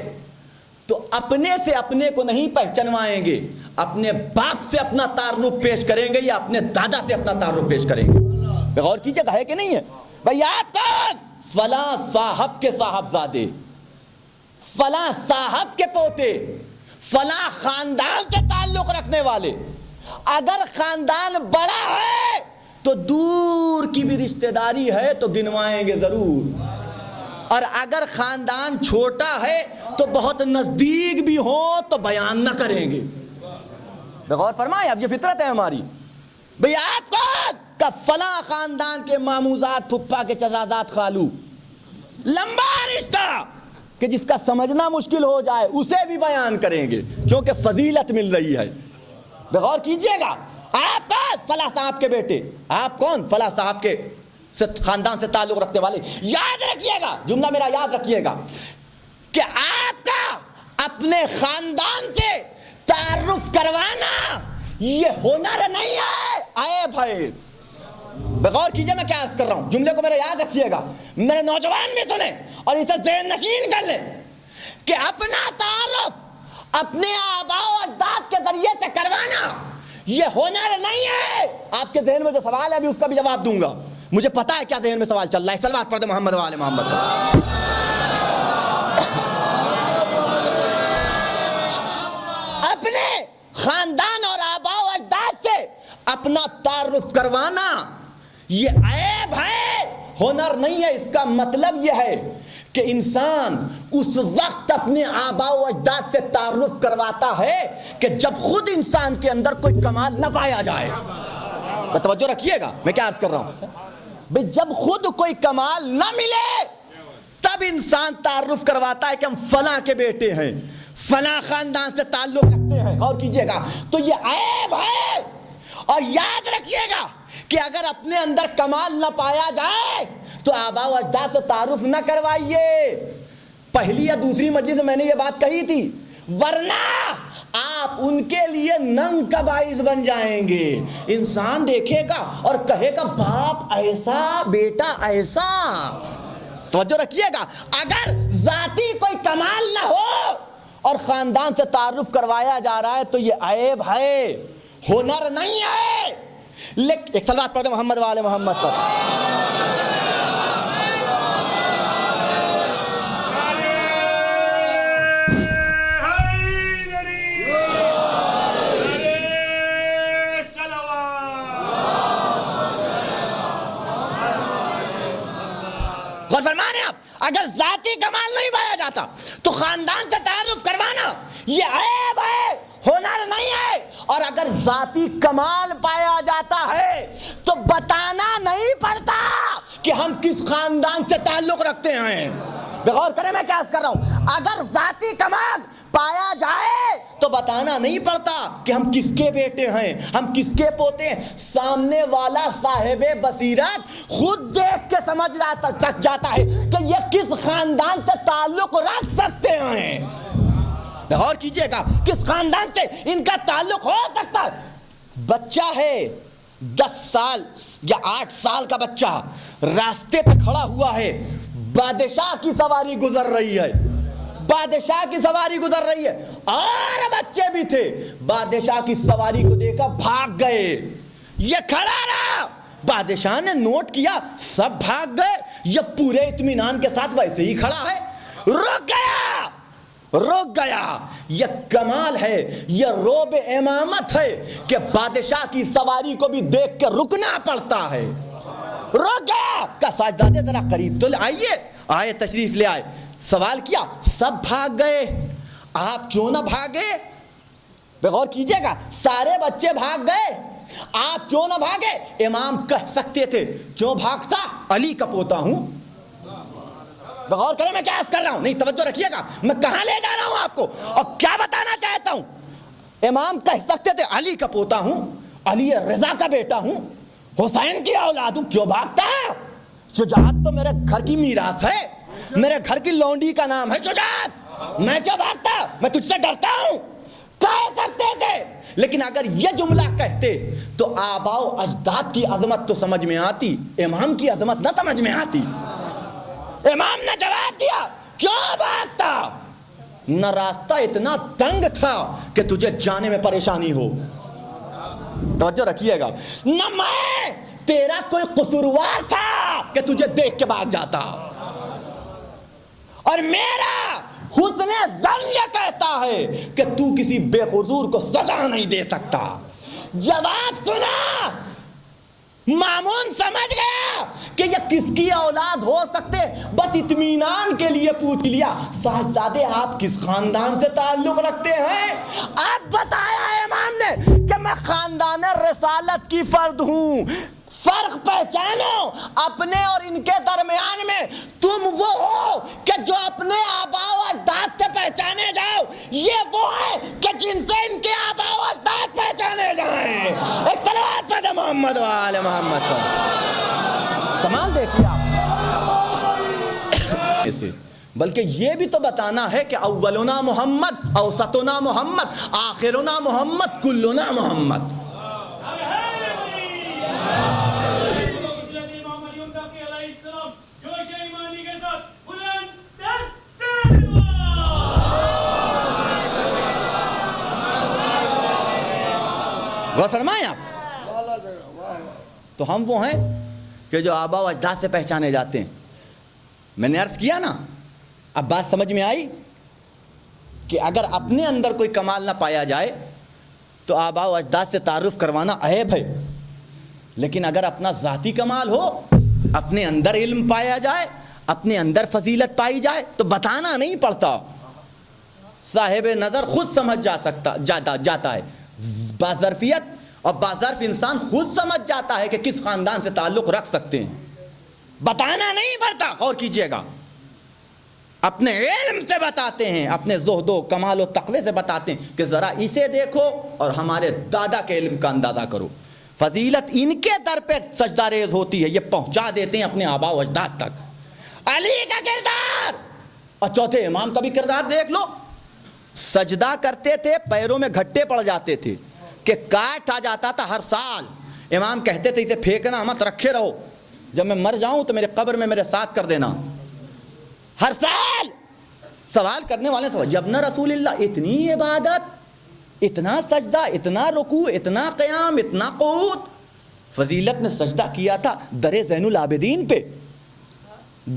تو اپنے سے اپنے کو نہیں پہچنوائیں گے, اپنے باپ سے اپنا تعارف پیش کریں گے یا اپنے دادا سے اپنا تعارف پیش کریں گے. غور کیجئے گا ہے کہ نہیں ہے بھائی, آپ کون, فلاں صاحب کے صاحبزادے, فلاں صاحب کے پوتے, فلاں خاندان سے تعلق رکھنے والے. اگر خاندان بڑا ہے تو دور کی بھی رشتہ داری ہے تو گنوائیں گے ضرور, اور اگر خاندان چھوٹا ہے تو بہت نزدیک بھی ہو تو بیان نہ کریں گے. غور فرمائیں, اب یہ فطرت ہے ہماری. بھئی آپ کون, کہ فلاں خاندان کے ماموزات, پھپھا کے چچازاد, خالو, لمبا رشتہ کہ جس کا سمجھنا مشکل ہو جائے اسے بھی بیان کریں گے کیونکہ فضیلت مل رہی ہے. غور کیجئے گا, آپ کون, فلاں صاحب کے بیٹے, آپ کون, فلاں صاحب کے خاندان سے تعلق رکھنے والے. یاد رکھیے گا, جملہ میرا یاد رکھیے گا کہ آپ کا اپنے خاندان سے تعارف کروانا یہ ہنر نہیں ہے, عیب ہے. بغور کیجئے میں کیا عرض کر رہا ہوں, جملے کو میرا یاد رکھیے گا, میرے نوجوان بھی سنیں اور اسے ذہن نشین کر لیں کہ اپنا تعلق اپنے آباء و اجداد کے ذریعے سے کروانا یہ ہنر نہیں ہے. آپ کے ذہن میں جو سوال ہے ابھی اس کا بھی جواب دوں گا, مجھے پتا ہے کیا ذہن میں سوال چل رہا ہے. صلوات پڑھ دے محمد و آل محمد. اپنے خاندان اور آباء و اجداد سے اپنا تعارف کروانا یہ عیب ہے، ہنر نہیں ہے۔ اس کا مطلب یہ ہے کہ انسان اس وقت اپنے آباء و اجداد سے تعارف کرواتا ہے کہ جب خود انسان کے اندر کوئی کمال نہ پایا جائے۔ توجہ رکھیے گا میں کیا عرض کر رہا ہوں بھئی، جب خود کوئی کمال نہ ملے تب انسان تعارف کرواتا ہے کہ ہم فلاں کے بیٹے ہیں، فلاں خاندان سے تعلق رکھتے ہیں۔ غور کیجئے گا، تو یہ عیب ہے۔ اور یاد رکھیے گا کہ اگر اپنے اندر کمال نہ پایا جائے تو آباء و اجداد سے تعارف نہ کروائیے۔ پہلی یا دوسری مجلس میں نے یہ بات کہی تھی، ورنہ آپ ان کے لیے ننگ کا باعث بن جائیں گے۔ انسان دیکھے گا اور کہے گا باپ ایسا بیٹا ایسا۔ توجہ رکھیے گا، اگر ذاتی کوئی کمال نہ ہو اور خاندان سے تعارف کروایا جا رہا ہے تو یہ عیب ہے، ہنر نہیں ہے۔ لیکن ایک صلوات پڑھ دیں محمد وآل محمد پر۔ غور فرمانے آپ، اگر ذاتی کمال نہیں پایا جاتا تو خاندان سے تعارف کروانا یہ عیب ہے، ہنر نہیں ہے۔ اور اگر ذاتی کمال پایا جاتا ہے تو بتانا نہیں پڑتا کہ ہم کس خاندان سے تعلق رکھتے ہیں۔ غور کریں میں کیا کر رہا ہوں، اگر ذاتی کمال پایا جائے تو بتانا نہیں پڑتا کہ ہم کس کے بیٹے ہیں، ہم کس کے پوتے ہیں۔ سامنے والا صاحب بصیرت خود دیکھ کے سمجھ جاتا ہے کہ یہ کس خاندان سے تعلق رکھ سکتے ہیں۔ غور کیجئے گا، کس خاندان سے ان کا تعلق ہو سکتا ہے۔ بچہ ہے 10 سال یا 8 سال کا بچہ راستے پہ کھڑا ہوا ہے، بادشاہ کی سواری گزر رہی ہے، بادشاہ کی سواری گزر رہی ہے، اور بچے بھی تھے، بادشاہ کی سواری کو دیکھا بھاگ گئے، یہ کھڑا رہا، بادشاہ نے نوٹ کیا سب بھاگ گئے، یہ پورے اطمینان کے ساتھ ویسے ہی کھڑا ہے، رک گیا۔ یہ کمال ہے، یہ روب امامت ہے کہ بادشاہ کی سواری کو بھی دیکھ کے رکنا پڑتا ہے۔ رک گیا، کہا ساجدادے ذرا قریب تو آئیے، آئے تشریف لے آئے، سوال کیا سب بھاگ گئے، آپ کیوں نہ بھاگے؟ غور کیجئے گا، سارے بچے بھاگ گئے، آپ کیوں نہ بھاگے؟ امام کہہ سکتے تھے کیوں بھاگتا، علی کا پوتا ہوں۔ غور کریں میں کیا عرض کر رہا ہوں، نہیں توجہ رکھیے گا میں کہاں لے جا رہا ہوں آپ کو اور کیا بتانا چاہتا ہوں۔ امام کہہ سکتے تھے علی کا پوتا ہوں، علی رضا کا بیٹا ہوں، حسین کی اولاد ہوں، کیوں بھاگتا ہے؟ شجاعت تو میرے گھر کی میراث ہے، میرے گھر کی لونڈی کا نام ہے شجاعت، میں کیوں بھاگتا، میں تجھ سے ڈرتا ہوں، کہہ سکتے تھے۔ لیکن اگر یہ جملہ کہتے تو آباء و اجداد کی عظمت تو سمجھ میں آتی، امام کی عظمت نہ سمجھ میں آتی۔ امام نے جواب دیا کیوں بھاگتا، نہ راستہ اتنا تنگ تھا کہ تجھے جانے میں پریشانی ہو، توجہ رکھیے گا، نہ میں تیرا کوئی قصوروار تھا کہ تجھے دیکھ کے بھاگ جاتا، اور میرا حسن ظن یہ کہتا ہے کہ تو کسی بے قصور کو سزا نہیں دے سکتا۔ جواب سنا، مامون سمجھ گیا کہ یہ کس کی اولاد ہو سکتے، بس اطمینان کے لیے پوچھ لیا صاحبزادے آپ کس خاندان سے تعلق رکھتے ہیں؟ اب بتایا امام نے کہ میں خاندان رسالت کی فرد ہوں۔ فرق پہچانو اپنے اور ان کے درمیان میں، تم وہ ہو کہ جو اپنے آباء و اجداد سے پہچانے جاؤ، یہ وہ ہے کہ جن سے ان کے آباء و اجداد پہچانے جائیں۔ ایک صلوات پڑھ محمد وآل محمد پر۔ کمال دیکھیے آپ، بلکہ یہ بھی تو بتانا ہے کہ اولنا محمد، اوسطنا محمد، آخرنا محمد، کلنا محمد۔ غور فرمائیں آپ، تو ہم وہ ہیں کہ جو آباء و اجداد سے پہچانے جاتے ہیں۔ میں نے عرض کیا نا، اب بات سمجھ میں آئی؟ کہ اگر اپنے اندر کوئی کمال نہ پایا جائے تو آباء و اجداد سے تعارف کروانا عیب ہے، لیکن اگر اپنا ذاتی کمال ہو، اپنے اندر علم پایا جائے، اپنے اندر فضیلت پائی جائے تو بتانا نہیں پڑتا، صاحب نظر خود سمجھ جاتا ہے، باظرفیت اور باظرف انسان خود سمجھ جاتا ہے کہ کس خاندان سے تعلق رکھ سکتے ہیں، بتانا نہیں پڑتا۔ غور کیجئے گا، اپنے علم سے بتاتے ہیں، اپنے زہد و کمال و تقوی سے بتاتے ہیں کہ ذرا اسے دیکھو اور ہمارے دادا کے علم کا اندازہ کرو۔ فضیلت ان کے در پہ سجدہ ریز ہوتی ہے، یہ پہنچا دیتے ہیں اپنے آباء و اجداد تک۔ علی کا کردار اور چوتھے امام کا بھی کردار دیکھ لو، سجدہ کرتے تھے، پیروں میں گھٹے پڑ جاتے تھے کہ کاٹ آ جاتا تھا ہر سال، امام کہتے تھے اسے پھینکنا مت، رکھے رہو، جب میں مر جاؤں تو میرے قبر میں میرے ساتھ کر دینا۔ ہر سال سوال کرنے والے سوال، جب نہ رسول اللہ اتنی عبادت، اتنا سجدہ، اتنا رکوع، اتنا قیام، اتنا قعود، فضیلت نے سجدہ کیا تھا در زین العابدین پہ،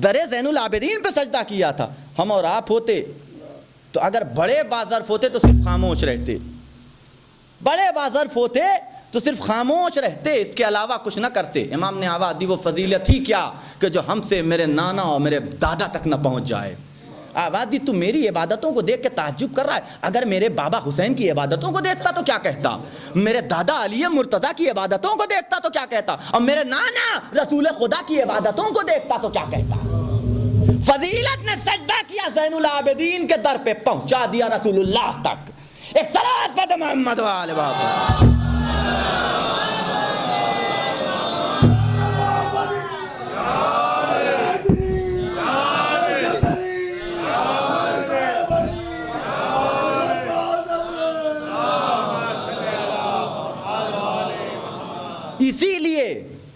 در زین العابدین پہ سجدہ کیا تھا۔ ہم اور آپ ہوتے تو اگر بڑے باظرف ہوتے تو صرف خاموش رہتے، بڑے باظرف ہوتے تو صرف خاموش رہتے، اس کے علاوہ کچھ نہ کرتے۔ امام نے آواز دی، وہ فضیلت ہی کیا کہ جو ہم سے میرے نانا اور میرے دادا تک نہ پہنچ جائے۔ آواز دی، تو میری عبادتوں کو دیکھ کے تعجب کر رہا ہے، اگر میرے بابا حسین کی عبادتوں کو دیکھتا تو کیا کہتا، میرے دادا علی مرتضیٰ کی عبادتوں کو دیکھتا تو کیا کہتا، اور میرے نانا رسول خدا کی عبادتوں کو دیکھتا تو کیا کہتا۔ فضیلت نے سجدہ کیا زین العابدین کے در پہ، پہنچا دیا رسول اللہ تک۔ ایک صلوات پڑھ محمد و آل محمد۔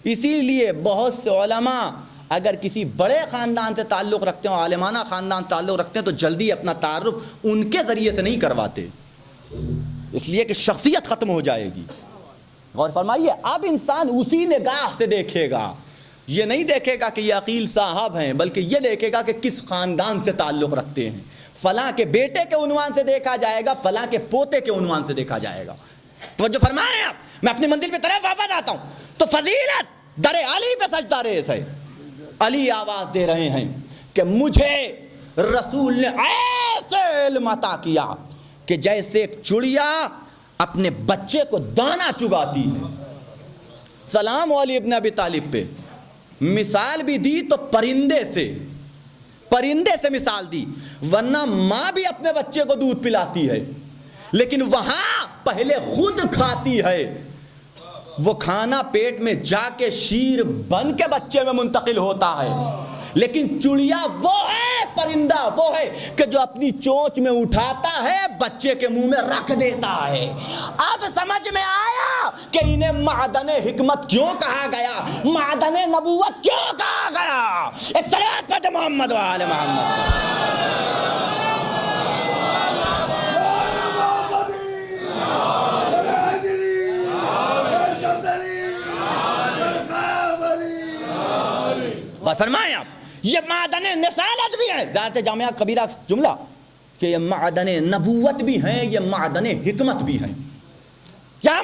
اسی لیے بہت سے علماء اگر کسی بڑے خاندان سے تعلق رکھتے ہیں، عالمانہ خاندان سے تعلق رکھتے ہیں، تو جلدی اپنا تعارف ان کے ذریعے سے نہیں کرواتے، اس لیے کہ شخصیت ختم ہو جائے گی۔ غور فرمائیے، اب انسان اسی نگاہ سے دیکھے گا، یہ نہیں دیکھے گا کہ یہ عقیل صاحب ہیں، بلکہ یہ دیکھے گا کہ کس خاندان سے تعلق رکھتے ہیں۔ فلاں کے بیٹے کے عنوان سے دیکھا جائے گا، فلاں کے پوتے کے عنوان سے دیکھا جائے گا۔ تو جو فرما رہے ہیں آپ، میں اپنی منزل کی طرف واپس آتا ہوں، تو فضیلت در علی پہ سجدہ ریز ہے۔ علی آواز دے رہے ہیں کہ مجھے رسول نے ایسے علم عطا کیا کہ جیسے ایک چڑیا اپنے بچے کو دانا چگاتی ہے۔ سلام علی ابن ابی طالب پہ مثال بھی دی تو پرندے سے مثال دی، ورنہ ماں بھی اپنے بچے کو دودھ پلاتی ہے، لیکن وہاں پہلے خود کھاتی ہے، وہ کھانا پیٹ میں جا کے شیر بن کے بچے میں منتقل ہوتا ہے، لیکن چڑیا وہ ہے، پرندہ وہ ہے کہ جو اپنی چونچ میں اٹھاتا ہے، بچے کے منہ میں رکھ دیتا ہے۔ اب سمجھ میں آیا کہ انہیں معدن حکمت کیوں کہا گیا، معدن نبوت کیوں کہا گیا۔ ایک صلوات پڑھ محمد و آل محمد۔ فرمائیں آپ، یہ معدن نسالت بھی ہے، ذات جامعہ کبیرہ جملہ، کہ یہ معدن نبوت بھی ہیں، یہ معدن حکمت بھی ہیں۔ کیا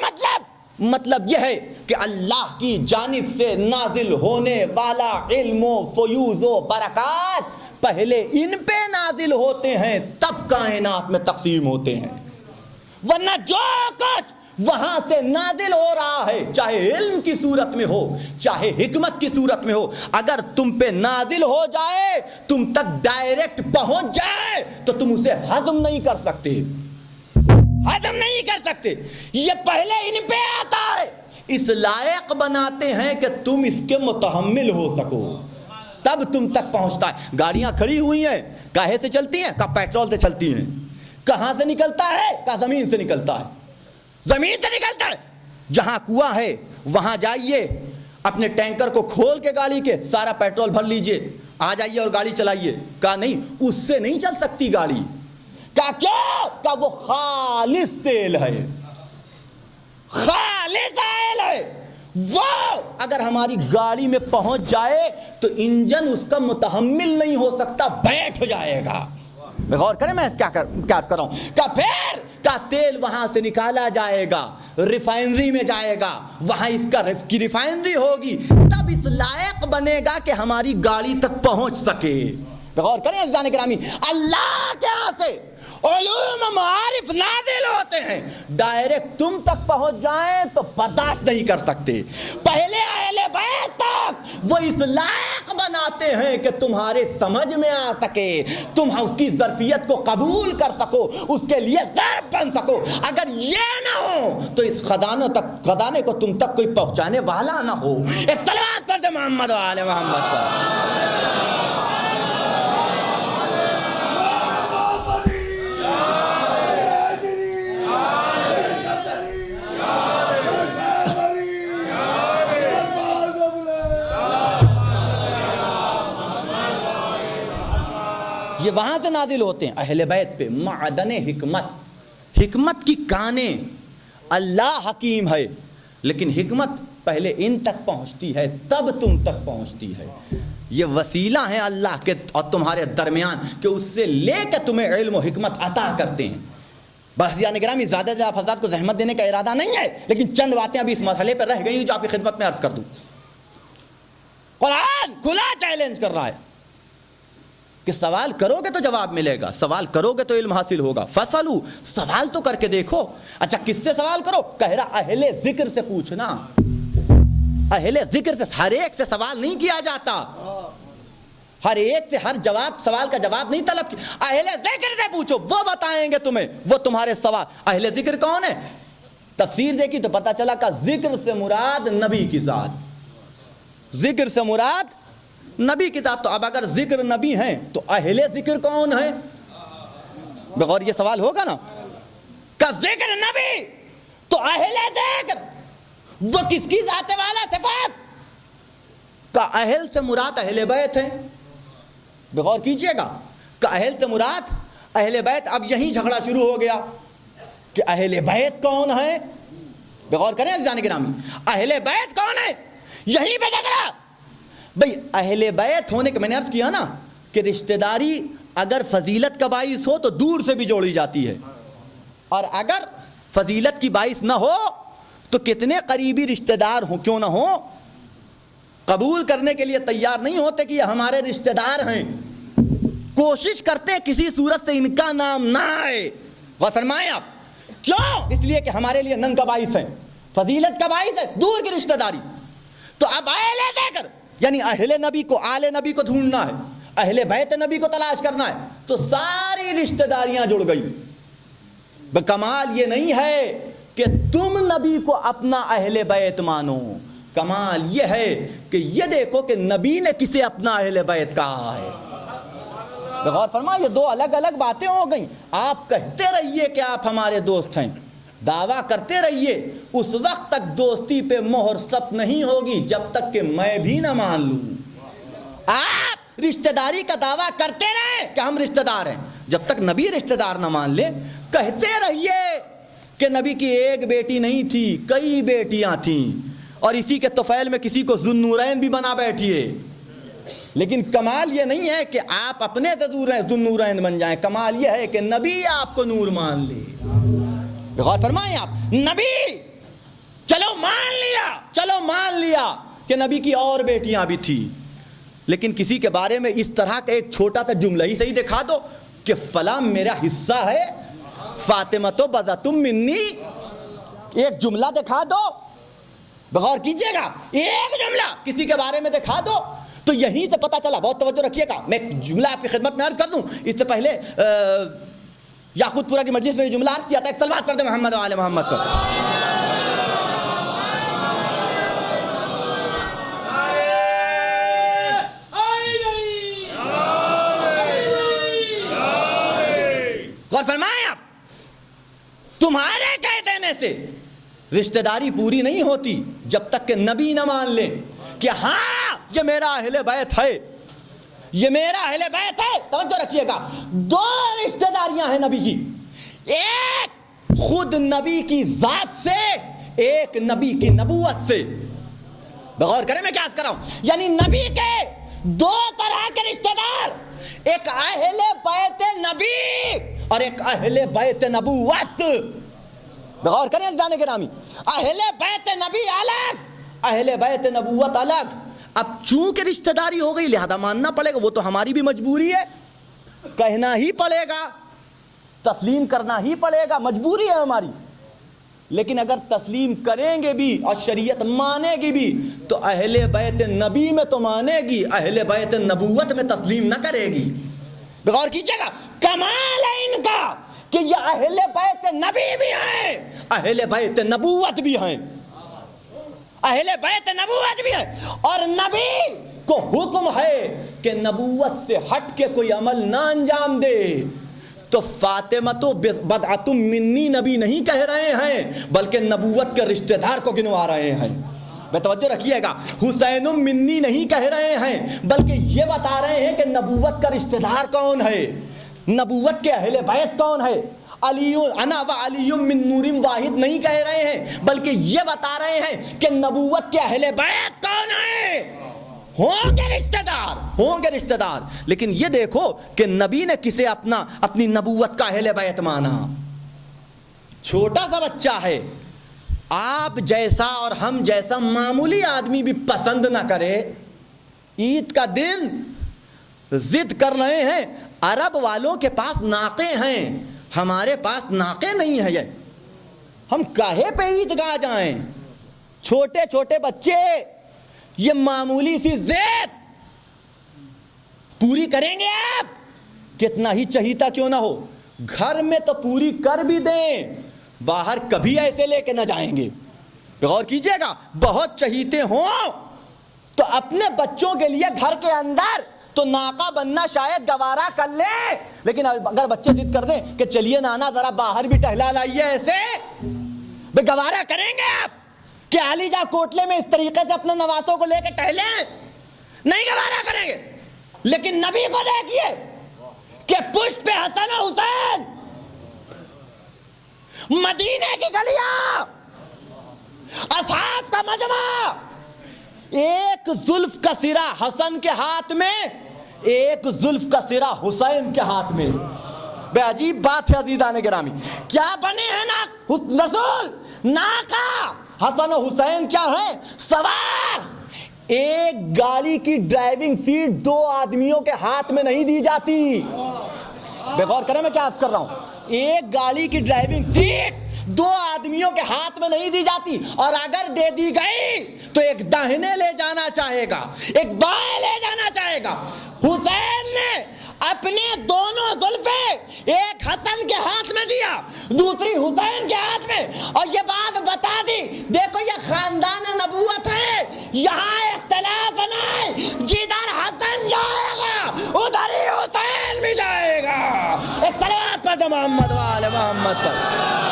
مطلب یہ ہے کہ اللہ کی جانب سے نازل ہونے والا علم و فیوز و برکات پہلے ان پہ نازل ہوتے ہیں، تب کائنات میں تقسیم ہوتے ہیں، ورنہ جو کچھ وہاں سے نازل ہو رہا ہے، چاہے علم کی صورت میں ہو، چاہے حکمت کی صورت میں ہو، اگر تم پہ نازل ہو جائے، تم تک ڈائریکٹ پہنچ جائے، تو تم اسے ہضم نہیں کر سکتے، ہضم نہیں کر سکتے۔ یہ پہلے ان پہ آتا ہے، اس لائق بناتے ہیں کہ تم اس کے متحمل ہو سکو، تب تم تک پہنچتا ہے۔ گاڑیاں کھڑی ہوئی ہیں، کاہے سے چلتی ہیں؟ کہاں پیٹرول سے چلتی ہیں۔ کہاں سے نکلتا ہے؟ کہاں زمین سے نکلتا ہے، زمین سے نکلتا ہے۔ جہاں کنواں ہے وہاں جائیے، اپنے ٹینکر کو کھول کے گاڑی کے سارا پیٹرول بھر لیجئے، آ جائیے اور گاڑی چلائیے۔ کہا نہیں، اس سے نہیں چل سکتی گاڑی۔ کہا کیوں؟ کہا وہ خالص تیل ہے، خالص آئل ہے، وہ اگر ہماری گاڑی میں پہنچ جائے تو انجن اس کا متحمل نہیں ہو سکتا، بیٹھ جائے گا۔ غور کریں میں کیا کر رہا ہوں کہ پھر کا تیل وہاں سے نکالا جائے گا، ریفائنری میں جائے گا، وہاں اس کی ریفائنری ہوگی، تب اس لائق بنے گا کہ ہماری گاڑی تک پہنچ سکے۔ غور کریں عزیزان گرامی، اللہ کے یہاں سے علوم معارف نازل ہوتے ہیں، ڈائریکٹ تم تک پہنچ جائیں تو برداشت نہیں کر سکتے۔ پہلے اہل بیت تک وہ اس لائق بناتے ہیں کہ تمہارے سمجھ میں آ سکے، تم اس کی ظرفیت کو قبول کر سکو، اس کے لیے ضرب بن سکو۔ اگر یہ نہ ہو تو اس خزانے کو تم تک کوئی پہنچانے والا نہ ہو۔ ایک صلوات پڑھ دے محمد و آل محمد پر۔ یہ وہاں سے نازل ہوتے ہیں اہل بیت پہ معدن حکمت، حکمت کی کانیں۔ اللہ حکیم ہے لیکن حکمت پہلے ان تک پہنچتی ہے تب تم تک پہنچتی ہے۔ یہ وسیلہ ہیں اللہ کے اور تمہارے درمیان کہ اس سے لے کے تمہیں علم و حکمت عطا کرتے ہیں۔ بس یا نگرامی زیادہ سے آپ حضرات کو زحمت دینے کا ارادہ نہیں ہے، لیکن چند باتیں ابھی اس مرحلے پر رہ گئی جو آپ کی خدمت میں عرض کر دوں۔ قرآن کھلا چیلنج کر رہا ہے کہ سوال کرو گے تو جواب ملے گا، سوال کرو گے تو علم حاصل ہوگا۔ فصلو، سوال تو کر کے دیکھو۔ اچھا کس سے سوال کرو؟ کہہ رہا اہل ذکر سے پوچھنا۔ اہل ذکر سے، ہر ایک سے سوال نہیں کیا جاتا، ہر ایک سے ہر سوال کا جواب نہیں طلب کیا۔ اہل ذکر سے پوچھو، وہ بتائیں گے تمہیں، وہ تمہارے سوال۔ اہل ذکر کون ہے؟ تفسیر دیکھی تو پتہ چلا کہ ذکر سے مراد نبی کی ذات، ذکر سے مراد نبی کی ذات۔ تو اب اگر ذکر نبی ہیں تو اہل ذکر کون ہے؟ بغور یہ سوال ہوگا نا کہ ذکر نبی تو اہل ذکر وہ کس کی ذات والا صفات؟ کہ اہل سے مراد اہل بیت ہیں۔ بغور کیجئے گا کہ اہل سے مراد اہل بیت۔ اب یہیں جھگڑا شروع ہو گیا کہ اہل بیت کون ہے؟ بغور کریں عزیزان گرامی، اہل بیت کون ہے؟ یہیں پہ جھگڑا۔ بھئی اہل بیت ہونے کے میں نے عرض کیا نا کہ رشتہ داری اگر فضیلت کا باعث ہو تو دور سے بھی جوڑی جاتی ہے، اور اگر فضیلت کی باعث نہ ہو تو کتنے قریبی رشتہ دار ہوں کیوں نہ ہو، قبول کرنے کے لیے تیار نہیں ہوتے کہ یہ ہمارے رشتہ دار ہیں، کوشش کرتے کسی صورت سے ان کا نام نہ آئے۔ غور فرمائیں آپ، کیوں؟ اس لیے کہ ہمارے لیے ننگ کا باعث ہے، فضیلت کا باعث ہے، دور کی رشتہ داری۔ تو اب اہل ذکر یعنی اہل نبی کو، آل نبی کو ڈھونڈنا ہے، اہل بیت نبی کو تلاش کرنا ہے، تو ساری رشتہ داریاں جڑ گئی۔ کمال یہ نہیں ہے کہ تم نبی کو اپنا اہل بیت مانو، کمال یہ ہے کہ یہ دیکھو کہ نبی نے کسے اپنا اہل بیت کہا ہے۔ غور فرمائیں، یہ دو الگ الگ باتیں ہو گئیں۔ آپ کہتے رہیے کہ آپ ہمارے دوست ہیں، دعویٰ کرتے رہیے، اس وقت تک دوستی پہ مہر ثبت نہیں ہوگی جب تک کہ میں بھی نہ مان لوں۔ آپ رشتہ داری کا دعویٰ کرتے رہیں کہ ہم رشتہ دار ہیں، جب تک نبی رشتہ دار نہ مان لے۔ کہتے رہیے کہ نبی کی ایک بیٹی نہیں تھی، کئی بیٹیاں تھیں، اور اسی کے طفیل میں کسی کو ذو النورین بھی بنا بیٹھیے، لیکن کمال یہ نہیں ہے کہ آپ اپنے سے ذو النورین بن جائیں، کمال یہ ہے کہ نبی آپ کو نور مان لے۔ غور فرمائیں آپ، نبی چلو مان لیا کہ نبی کی اور بیٹیاں بھی تھیں، لیکن کسی کے بارے میں اس طرح کا ایک چھوٹا سا جملہ ہی صحیح دکھا دو کہ فلاں میرا حصہ ہے، فاطمہ تو بذاتم منی، ایک جملہ دکھا دو، بغور کیجئے گا، ایک جملہ کسی کے بارے میں دکھا دو تو یہیں سے پتہ چلا۔ بہت توجہ رکھیے گا، میں جملہ آپ کی خدمت میں عرض کر دوں، اس سے پہلے یاقوت پورہ کی مجلس میں یہ جملہ عرض کیا تھا، ایک صلوات پڑھ دیں محمد و آل محمد پر۔ غور فرمائیں آپ، تمہارے کہہ دینے سے رشتہ داری پوری نہیں ہوتی جب تک کہ نبی نہ مان لیں کہ ہاں یہ میرا اہل بیت ہے، یہ میرا اہل بیت ہے۔ توجہ رکھیے گا، دو رشتہ داریاں ہیں نبی کی، ایک خود نبی کی ذات سے، ایک نبی کی نبوت سے۔ بغور کریں میں کیا کر رہا ہوں، یعنی نبی کے دو طرح کے رشتہ دار، ایک اہل بیت نبی اور ایک اہل بیت نبوت. غور کریں عزیزان گرامی, اہل بیت نبی الگ, اہل بیت نبوت الگ. اب چونکہ رشتہ داری ہو گئی لہذا ماننا پڑے گا, وہ تو ہماری بھی مجبوری ہے, کہنا ہی پڑے گا, تسلیم کرنا ہی پڑے گا, مجبوری ہے ہماری. لیکن اگر تسلیم کریں گے بھی اور شریعت مانے گی بھی تو اہل بیت نبی میں تو مانے گی, اہل بیت نبوت میں تسلیم نہ کرے گی. غور کیجیے گا, کمال ہے ان کا کہ یہ اہل بیت نبی بھی ہیں, اہل بیت نبوت بھی ہیں, اہل بیت نبوت بھی ہے. اور نبی کو حکم ہے کہ نبوت سے ہٹ کے کوئی عمل نہ انجام دے. تو فاطمہ تو بدعتم منی نبی نہیں کہہ رہے ہیں بلکہ نبوت کے رشتہ دار کو گنوا رہے ہیں. بے توجہ رکھیے گا, حسین منی نہیں کہہ رہے ہیں بلکہ یہ بتا رہے ہیں کہ نبوت کا رشتہ دار کون ہے, نبوت کے اہل بیت کون ہے. علی انا و علی من نور واحد نہیں کہہ رہے ہیں بلکہ یہ بتا رہے ہیں کہ نبوت کے اہل بیت کون ہے. ہوں گے رشتہ دار, ہوں گے رشتہ دار, لیکن یہ دیکھو کہ نبی نے کسے اپنی نبوت کا اہل بیت مانا. چھوٹا سا بچہ ہے, آپ جیسا اور ہم جیسا معمولی آدمی بھی پسند نہ کرے. عید کا دن ضد کر رہے ہیں, عرب والوں کے پاس ناقے ہیں, ہمارے پاس ناقے نہیں ہیں, ہم کاہے پہ عیدگاہ جائیں. چھوٹے چھوٹے بچے یہ معمولی سی ضد پوری کریں گے آپ, کتنا ہی چہیتا کیوں نہ ہو, گھر میں تو پوری کر بھی دیں, باہر کبھی ایسے لے کے نہ جائیں گے. غور کیجئے گا, بہت چہیتے ہوں تو اپنے بچوں کے لیے گھر کے اندر تو ناقہ بننا شاید گوارا کر لیں, لیکن اگر بچے ضد کر دیں کہ چلیے نانا ذرا باہر بھی ٹہلا لائیے, ایسے گوارا کریں گے آپ کہ علی جا کوٹلے میں اس طریقے سے اپنے نواسوں کو لے کے ٹہلیں؟ نہیں گوارا کریں گے. لیکن نبی کو دیکھیے کہ پشت پہ حسن و حسین, مدینے کی گلیاں, اصحاب کا مجمع, ایک زلف کا سرا حسن کے ہاتھ میں, ایک زلف کا سرا حسین کے ہاتھ میں. بے عجیب بات ہے عزیزان گرامی, کیا بنے ہیں نا رسول, ناقہ حسن و حسین کیا ہے, سوار. ایک گاڑی کی ڈرائیونگ سیٹ دو آدمیوں کے ہاتھ میں نہیں دی جاتی. بے غور کریں میں کیا عرض کر رہا ہوں, ایک گاڑی کی ڈرائیونگ سیٹ دو آدمیوں کے ہاتھ میں نہیں دی جاتی, اور اگر دے دی گئی تو ایک داہنے لے جانا چاہے گا, ایک بائیں لے جانا چاہے گا. حسین نے اپنے دونوں زلفیں ایک حسن کے ہاتھ میں دیا, دوسری حسین کے ہاتھ میں, اور یہ بات بتا دی دیکھو یہ خاندان نبوت ہے, یہاں اختلاف نہیں, جدھر حسن جائے گا ادھر ہی حسین بھی جائے گا. ایک صلوات پڑھ دو محمد وآل محمد پر.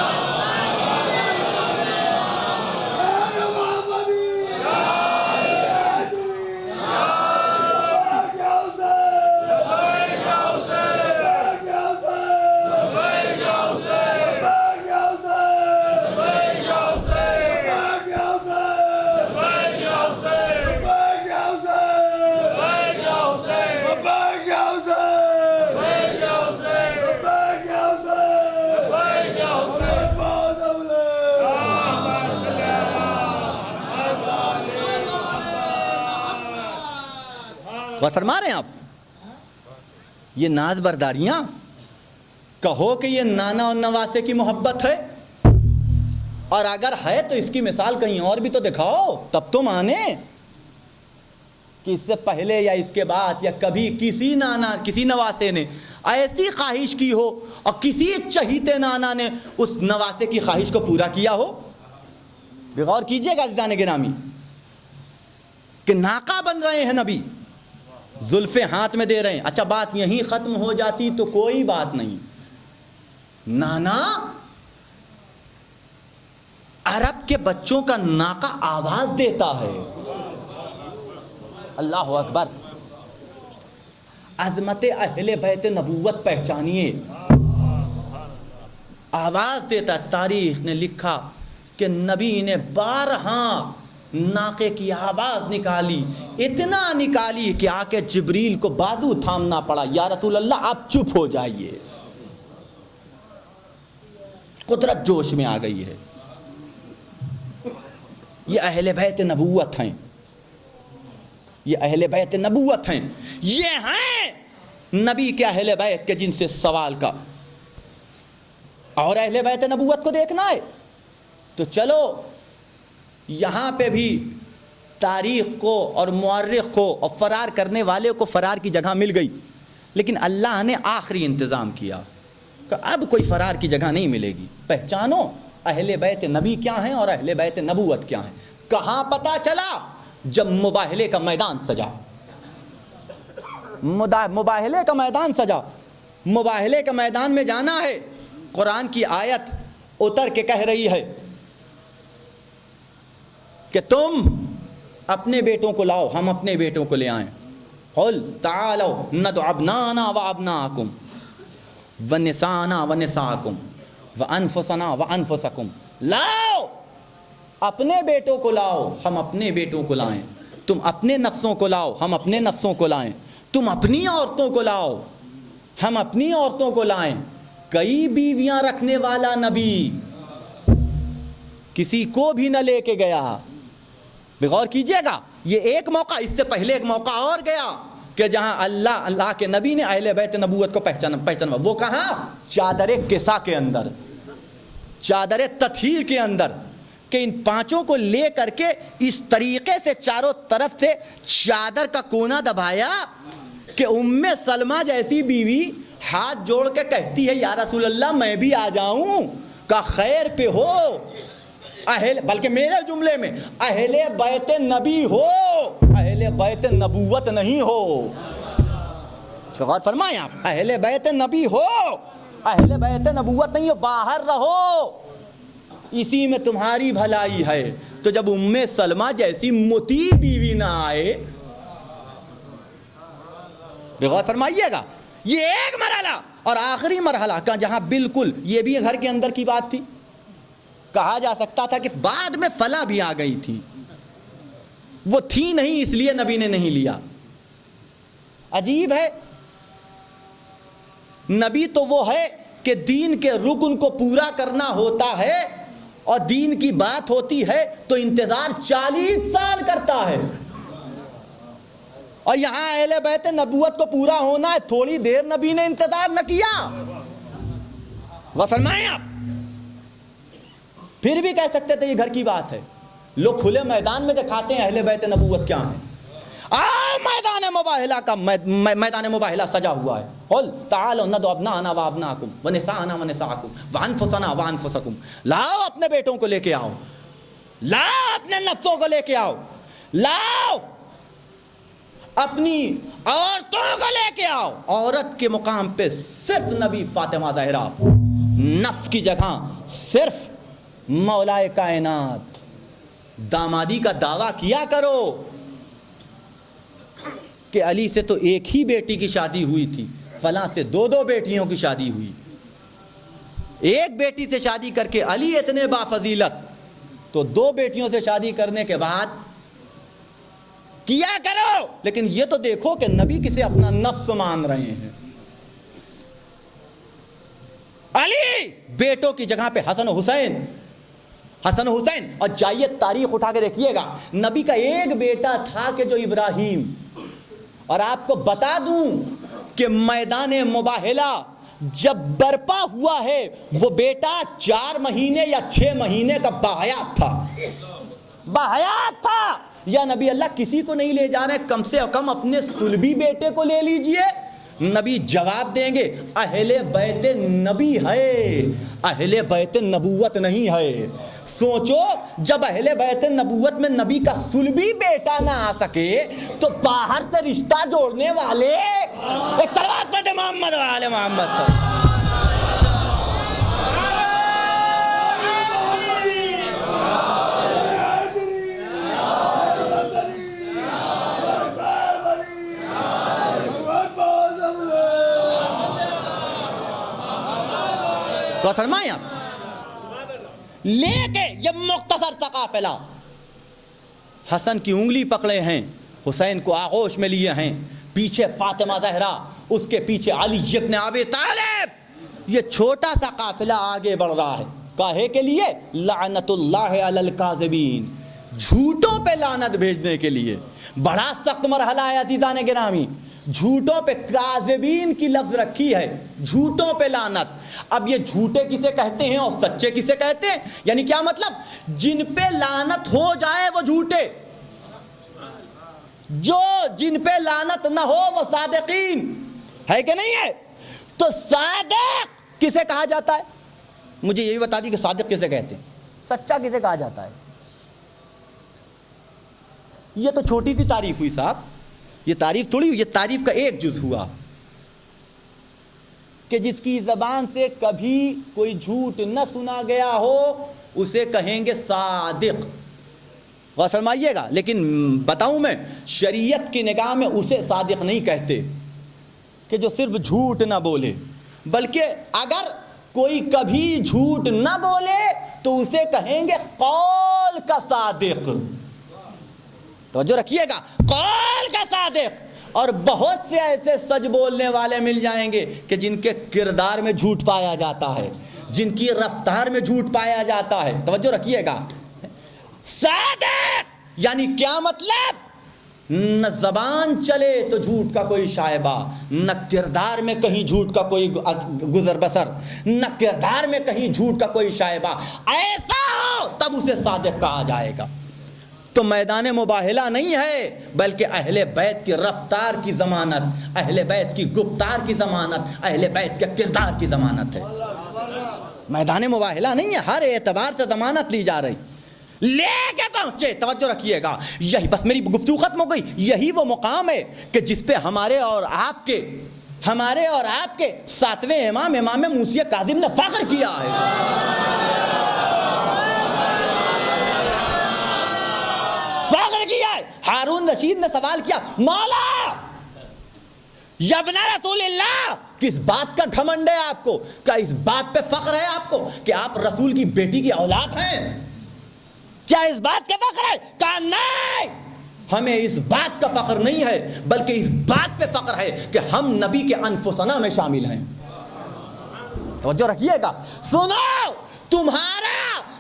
فرما رہے ہیں آپ, یہ ناز برداریاں کہو کہ یہ نانا اور نواسے کی محبت ہے, اور اگر ہے تو اس کی مثال کہیں اور بھی تو دکھاؤ تب تو مانے کہ اس سے پہلے یا اس کے بعد یا کبھی کسی نانا کسی نواسے نے ایسی خواہش کی ہو اور کسی چہیتے نانا نے اس نواسے کی خواہش کو پورا کیا ہو. غور کیجئے گا عزیزان گرامی کہ ناقہ بن رہے ہیں نبی, زلفیں ہاتھ میں دے رہے ہیں. اچھا بات یہیں ختم ہو جاتی تو کوئی بات نہیں, نانا عرب کے بچوں کا ناقہ آواز دیتا ہے. اللہ اکبر, عظمت اہل بیت نبوت پہچانیے. آواز دیتا. تاریخ نے لکھا کہ نبی نے 12 ناقے کی آواز نکالی، اتنا نکالی کہ آ کے جبریل کو بازو تھامنا پڑا، یا رسول اللہ آپ چپ ہو جائیے، قدرت جوش میں آ گئی ہے۔ یہ اہل بیت نبوت ہیں، یہ اہل بیت نبوت ہیں، یہ ہیں نبی کے اہل بیت کے جن سے سوال کا۔ اور اہل بیت نبوت کو دیکھنا ہے تو چلو یہاں پہ بھی تاریخ کو اور مورخ کو اور فرار کرنے والے کو فرار کی جگہ مل گئی، لیکن اللہ نے آخری انتظام کیا کہ اب کوئی فرار کی جگہ نہیں ملے گی۔ پہچانو اہل بیت نبی کیا ہیں اور اہل بیت نبوت کیا ہیں۔ کہاں پتہ چلا؟ جب مباہلے کا میدان سجا، مباہلے کا میدان سجا، مباہلے کے میدان میں جانا ہے، قرآن کی آیت اتر کے کہہ رہی ہے کہ تم اپنے بیٹوں کو لاؤ، ہم اپنے بیٹوں کو لے آئیں۔ قل تعالوا ندع ابناءنا وابناءکم ونساءنا ونساءکم وانفسنا وانفسکم، لاؤ اپنے بیٹوں کو لاؤ، ہم اپنے بیٹوں کو لائیں، تم اپنے نفسوں کو لاؤ، ہم اپنے نفسوں کو لائیں، تم اپنی عورتوں کو لاؤ، ہم اپنی عورتوں کو لائیں۔ کئی بیویاں رکھنے والا نبی کسی کو بھی نہ لے کے گیا۔ غور کیجئے گا، یہ ایک موقع، اس سے پہلے ایک موقع اور گیا کہ جہاں اللہ کے نبی نے اہل بیت نبوت کو پہچانا۔ وہ کہاں؟ چادر کسا کے اندر، چادر تطہیر کے اندر، کہ ان پانچوں کو لے کر کے اس طریقے سے چاروں طرف سے چادر کا کونا دبایا کہ ام سلمہ جیسی بیوی ہاتھ جوڑ کے کہتی ہے یا رسول اللہ میں بھی آ جاؤں؟ کا خیر پہ ہو، بلکہ میرے جملے میں اہل بیت نبی ہو، اہل بیت نبوت نہیں ہو۔ غور فرمائیں آپ، اہل بیت نبی ہو، اہل بیت نبوت نہیں ہو، باہر رہو، اسی میں تمہاری بھلائی ہے۔ تو جب ام سلمہ جیسی مطیع بیوی نہ آئے، غور فرمائیے گا، یہ ایک مرحلہ اور آخری مرحلہ کا جہاں بالکل یہ بھی گھر کے اندر کی بات تھی، کہا جا سکتا تھا کہ بعد میں فلاں بھی آ گئی تھی، وہ تھی نہیں اس لیے نبی نے نہیں لیا۔ عجیب ہے، نبی تو وہ ہے کہ دین کے رکن کو پورا کرنا ہوتا ہے اور دین کی بات ہوتی ہے تو انتظار 40 سال کرتا ہے، اور یہاں اہل بیت نبوت کو پورا ہونا ہے، تھوڑی دیر نبی نے انتظار نہ کیا۔ غور فرمائیں آپ، پھر بھی کہہ سکتے تھے یہ گھر کی بات ہے۔ لوگ کھلے میدان میں دکھاتے ہیں اہل بیت نبوت کیا ہیں۔ میدان مباہلہ کا میدان مباہلہ سجا ہوا ہے۔ قل تعالوا ندعو ابناءنا وابناءکم ونساءنا ونساءکم وانفسنا وانفسکم، لاؤ اپنے بیٹوں کو لے کے آؤ، لاؤ اپنے نفسوں کو لے کے آؤ، لاؤ اپنی عورتوں کو لے کے آؤ۔ عورت کے مقام پہ صرف نبی فاطمہ زہرا، نفس کی جگہ صرف مولائے کائنات۔ دامادی کا دعویٰ کیا کرو کہ علی سے تو ایک ہی بیٹی کی شادی ہوئی تھی، فلاں سے 2 بیٹیوں کی شادی ہوئی، ایک بیٹی سے شادی کر کے علی اتنے بافضیلت، تو 2 بیٹیوں سے شادی کرنے کے بعد کیا کرو، لیکن یہ تو دیکھو کہ نبی کسے اپنا نفس مان رہے ہیں۔ علی بیٹوں کی جگہ پہ حسن حسین، حسن حسین، اور جائیے تاریخ اٹھا کے دیکھیے گا، نبی کا ایک بیٹا تھا کہ جو ابراہیم، اور آپ کو بتا دوں کہ میدان مباہلہ جب برپا ہوا ہے وہ بیٹا 4 مہینے یا 6 مہینے کا باحیات تھا، باحیات تھا۔ یا نبی اللہ کسی کو نہیں لے جا رہے، کم سے کم اپنے صلبی بیٹے کو لے لیجئے۔ نبی جواب دیں گے اہل بیت نبی ہے، اہل بیت نبوت نہیں ہے۔ سوچو جب اہل بیت نبوت میں نبی کا صلبی بیٹا نہ آ سکے تو باہر سے رشتہ جوڑنے والے، ایک صلوات پڑھتے محمد و آل محمد پر۔ تو فرمائیں آپ، لے کے یہ مختصر سا قافلہ حسن کی انگلی پکڑے ہیں، حسین کو آغوش میں لیے ہیں، پیچھے فاطمہ زہرا، اس کے پیچھے علی ابن ابی طالب، یہ چھوٹا سا قافلہ آگے بڑھ رہا ہے، کاہے کے لیے؟ لعنت اللہ علی الکاذبین، جھوٹوں پہ لعنت بھیجنے کے لیے۔ بڑا سخت مرحلہ ہے عزیزان گرامی، جھوٹوں پہ، کاذبین کی لفظ رکھی ہے، جھوٹوں پہ لعنت۔ اب یہ جھوٹے کسے کہتے ہیں اور سچے کسے کہتے ہیں؟ یعنی کیا مطلب؟ جن پہ لعنت ہو جائے وہ جھوٹے، جو جن پہ لعنت نہ ہو وہ صادقین، ہے کہ نہیں ہے؟ تو صادق کسے کہا جاتا ہے؟ مجھے یہ بھی بتا دی کہ صادق کسے کہتے ہیں، سچا کسے کہا جاتا ہے؟ یہ تو چھوٹی سی تعریف ہوئی صاحب، یہ تعریف تھوڑی ہوئی، یہ تعریف کا ایک جز ہوا کہ جس کی زبان سے کبھی کوئی جھوٹ نہ سنا گیا ہو اسے کہیں گے صادق۔ غور فرمائیے گا، لیکن بتاؤں میں، شریعت کی نگاہ میں اسے صادق نہیں کہتے کہ جو صرف جھوٹ نہ بولے، بلکہ اگر کوئی کبھی جھوٹ نہ بولے تو اسے کہیں گے قول کا صادق۔ توجہ رکھیے گا، قول کا صادق۔ اور بہت سے ایسے سچ بولنے والے مل جائیں گے کہ جن کے کردار میں جھوٹ پایا جاتا ہے، جن کی رفتار میں جھوٹ پایا جاتا ہے۔ توجہ رکھیے گا، صادق یعنی کیا مطلب؟ نہ زبان چلے تو جھوٹ کا کوئی شائبہ، نہ کردار میں کہیں جھوٹ کا کوئی گزر بسر، نہ کردار میں کہیں جھوٹ کا کوئی شائبہ، ایسا ہو تب اسے صادق کہا جائے گا۔ تو میدان مباہلہ نہیں ہے، بلکہ اہل بیت کی رفتار کی ضمانت، اہل بیت کی گفتار کی ضمانت، اہل بیت کے کردار کی ضمانت ہے۔ میدان مباہلہ نہیں ہے، ہر اعتبار سے ضمانت لی جا رہی، لے کے پہنچے۔ توجہ رکھیے گا، یہی بس میری گفتگو ختم ہو گئی، یہی وہ مقام ہے کہ جس پہ ہمارے اور آپ کے ساتویں امام موسی کاظم نے فخر کیا ہے۔ فخر کیا ہے۔ ہارون رشید نے سوال کیا، مولا یا ابن رسول اللہ، کس بات کا گھمنڈ ہے آپ کو؟ کیا اس بات پہ فخر ہے آپ کو کہ آپ رسول کی بیٹی کی اولاد ہیں؟ کیا اس بات کا فخر ہے؟ کہا نہیں، ہمیں اس بات کا فخر نہیں ہے، بلکہ اس بات پہ فخر ہے کہ ہم نبی کے انفسنا میں شامل ہیں۔ توجہ رکھیے گا، سنو، تمہارا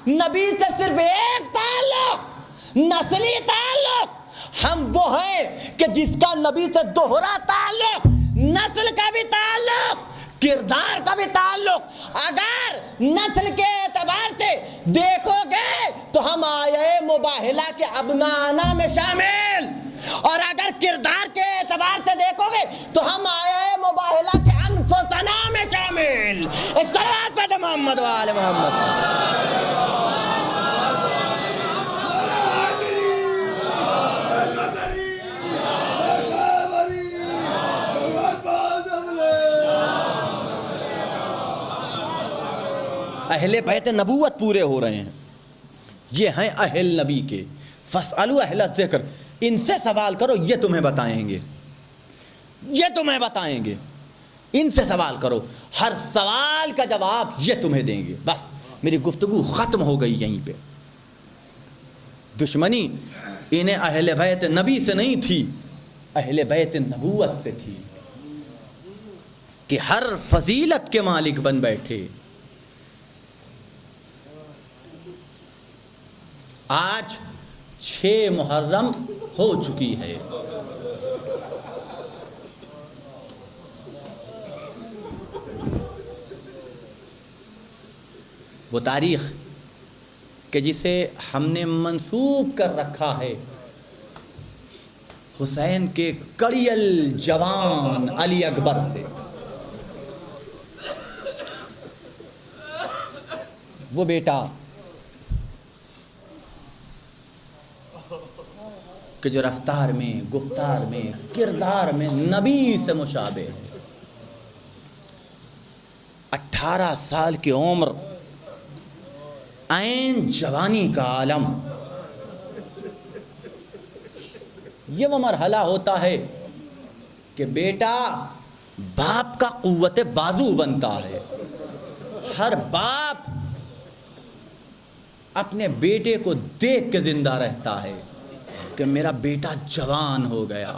نبی سے صرف ایک تعلق، نسلی تعلق، ہم وہ ہیں کہ جس کا نبی سے دوہرا تعلق، نسل کا بھی تعلق، کردار کا بھی تعلق۔ اگر نسل کے اعتبار سے دیکھو گے تو ہم آیے مباہلہ کے ابنانا میں شامل، اور اگر کردار کے اعتبار سے دیکھو گے تو ہم آیے مباہلہ کے انفسنا میں شامل۔ ایک صلوات پڑھتے محمد و آل محمد۔ اہل بیت نبوت پورے ہو رہے ہیں، یہ ہیں اہل نبی کے۔ فاسألوا اہل الذکر، ان سے سوال کرو، یہ تمہیں بتائیں گے، یہ تمہیں بتائیں گے، ان سے سوال کرو، ہر سوال کا جواب یہ تمہیں دیں گے۔ بس میری گفتگو ختم ہو گئی یہیں پہ۔ دشمنی انہیں اہل بیت نبی سے نہیں تھی، اہل بیت نبوت سے تھی، کہ ہر فضیلت کے مالک بن بیٹھے۔ آج 6 محرم ہو چکی ہے، وہ تاریخ کہ جسے ہم نے منسوب کر رکھا ہے حسین کے کڑیل جوان علی اکبر سے۔ وہ بیٹا کہ جو رفتار میں، گفتار میں، کردار میں نبی سے مشابہ ہے، 18 سال کی عمر، عین جوانی کا عالم۔ یہ وہ مرحلہ ہوتا ہے کہ بیٹا باپ کا قوت بازو بنتا ہے۔ ہر باپ اپنے بیٹے کو دیکھ کے زندہ رہتا ہے، کہ میرا بیٹا جوان ہو گیا،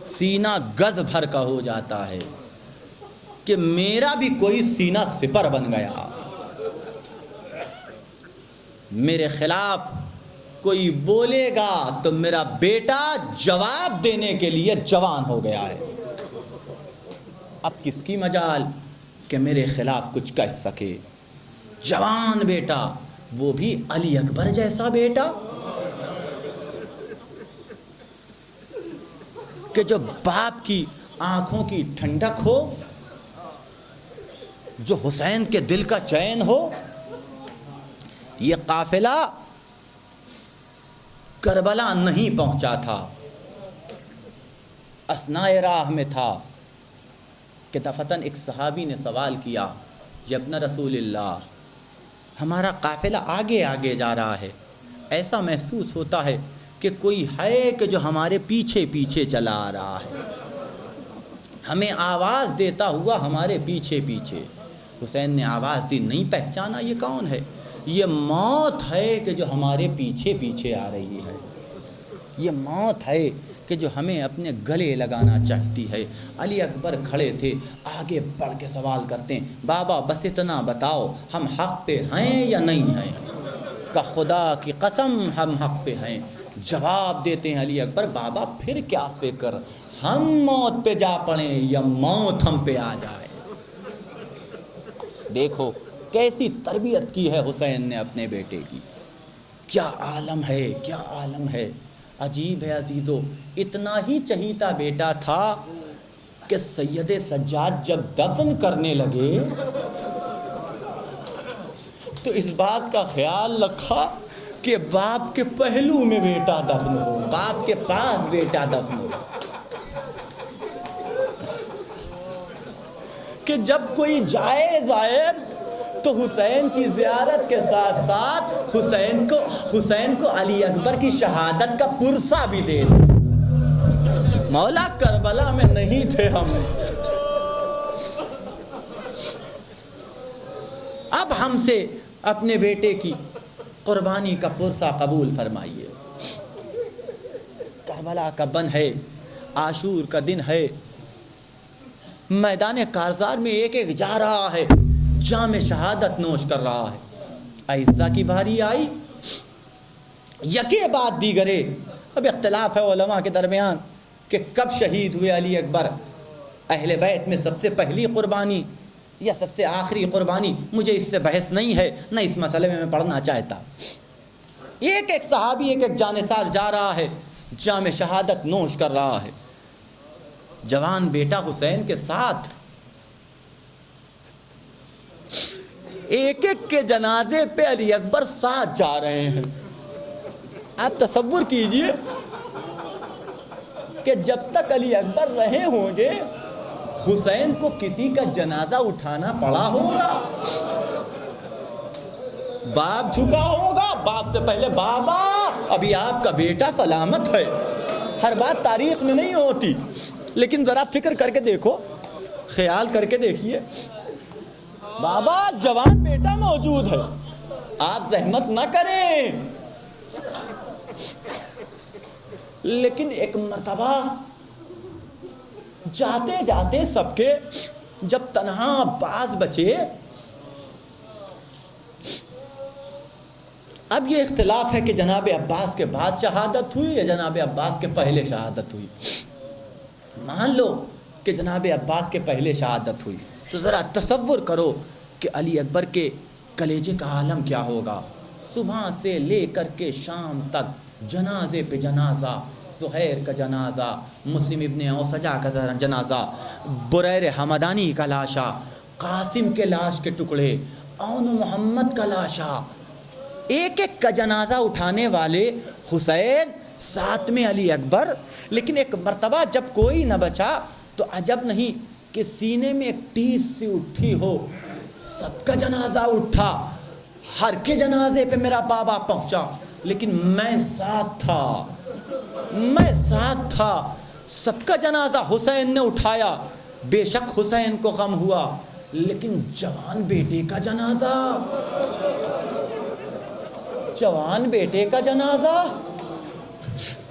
سینہ گز بھر کا ہو جاتا ہے کہ میرا بھی کوئی سینہ سپر بن گیا، میرے خلاف کوئی بولے گا تو میرا بیٹا جواب دینے کے لیے جوان ہو گیا ہے۔ اب کس کی مجال کہ میرے خلاف کچھ کہہ سکے؟ جوان بیٹا، وہ بھی علی اکبر جیسا بیٹا کہ جو باپ کی آنکھوں کی ٹھنڈک ہو، جو حسین کے دل کا چین ہو۔ یہ قافلہ کربلا نہیں پہنچا تھا، اثنائے راہ میں تھا کہ دفتن ایک صحابی نے سوال کیا، ابن رسول اللہ، ہمارا قافلہ آگے آگے جا رہا ہے، ایسا محسوس ہوتا ہے کہ کوئی ہے کہ جو ہمارے پیچھے پیچھے چلا آ رہا ہے، ہمیں آواز دیتا ہوا ہمارے پیچھے پیچھے۔ حسین نے آواز دی، نہیں پہچانا یہ کون ہے؟ یہ موت ہے کہ جو ہمارے پیچھے پیچھے آ رہی ہے، یہ موت ہے کہ جو ہمیں اپنے گلے لگانا چاہتی ہے۔ علی اکبر کھڑے تھے، آگے بڑھ کے سوال کرتے ہیں، بابا بس اتنا بتاؤ ہم حق پہ ہیں یا نہیں ہیں؟ کہ خدا کی قسم ہم حق پہ ہیں۔ جواب دیتے ہیں علی اکبر، بابا پھر کیا فکر، ہم موت پہ جا پڑیں یا موت ہم پہ آ جائے۔ دیکھو کیسی تربیت کی ہے حسین نے اپنے بیٹے کی، کیا عالم ہے، کیا عالم ہے۔ عجیب ہے عزیزو، اتنا ہی چہیتا بیٹا تھا کہ سید سجاد جب دفن کرنے لگے تو اس بات کا خیال رکھا کہ باپ کے پہلو میں بیٹا دفن ہو، باپ کے پاس بیٹا دفن ہو، کہ جب کوئی جائے زائر تو حسین کی زیارت کے ساتھ ساتھ حسین کو علی اکبر کی شہادت کا پرسہ بھی دے دے۔ مولا کربلا میں نہیں تھے ہم، اب ہم سے اپنے بیٹے کی قربانی کا پرسہ قبول فرمائیے۔ کربلا کا بن ہے، عاشور کا دن ہے، میدان کارزار میں ایک ایک جا رہا ہے، جام شہادت نوش کر رہا ہے۔ عائشہ کی باری آئی، یکے بعد دیگرے، اب اختلاف ہے علماء کے درمیان کہ کب شہید ہوئے علی اکبر، اہل بیت میں سب سے پہلی قربانی یا سب سے آخری قربانی، مجھے اس سے بحث نہیں ہے، نہ اس مسئلے میں پڑھنا چاہتا۔ ایک ایک صحابی ایک ایک جانثار جا رہا ہے، جام شہادت نوش کر رہا ہے، جوان بیٹا حسین کے ساتھ ایک ایک کے جنازے پہ علی اکبر ساتھ جا رہے ہیں۔ آپ تصور کیجئے کہ جب تک علی اکبر رہے ہوں گے حسین کو کسی کا جنازہ اٹھانا پڑا ہوگا، باپ جھکا ہوگا، باپ سے پہلے بابا ابھی آپ کا بیٹا سلامت ہے۔ ہر بات تاریخ میں نہیں ہوتی، لیکن ذرا فکر کر کے دیکھو، خیال کر کے دیکھیے، بابا جوان بیٹا موجود ہے، آپ زحمت نہ کریں۔ لیکن ایک مرتبہ جاتے جاتے سب کے جب تنہا عباس بچے، اب یہ اختلاف ہے کہ جناب عباس کے بعد شہادت ہوئی یا جناب عباس کے پہلے شہادت ہوئی۔ مان لو کہ جناب عباس کے پہلے شہادت ہوئی تو ذرا تصور کرو کہ علی اکبر کے کلیجے کا عالم کیا ہوگا۔ صبح سے لے کر کے شام تک جنازے پہ جنازہ، زہیر کا جنازہ، مسلم ابن اوسجا کا جنازہ، بریر حمدانی کا لاشا، قاسم کے لاش کے ٹکڑے، اون محمد کا لاشا، ایک ایک کا جنازہ اٹھانے والے حسین، ساتھ میں علی اکبر۔ لیکن ایک مرتبہ جب کوئی نہ بچا تو عجب نہیں کہ سینے میں ایک ٹیس سی اٹھی ہو، سب کا جنازہ اٹھا، ہر کے جنازے پہ میرا بابا پہنچا، لیکن میں ساتھ تھا، سب کا جنازہ حسین نے اٹھایا۔ بے شک حسین کو غم ہوا، لیکن جوان بیٹے کا جنازہ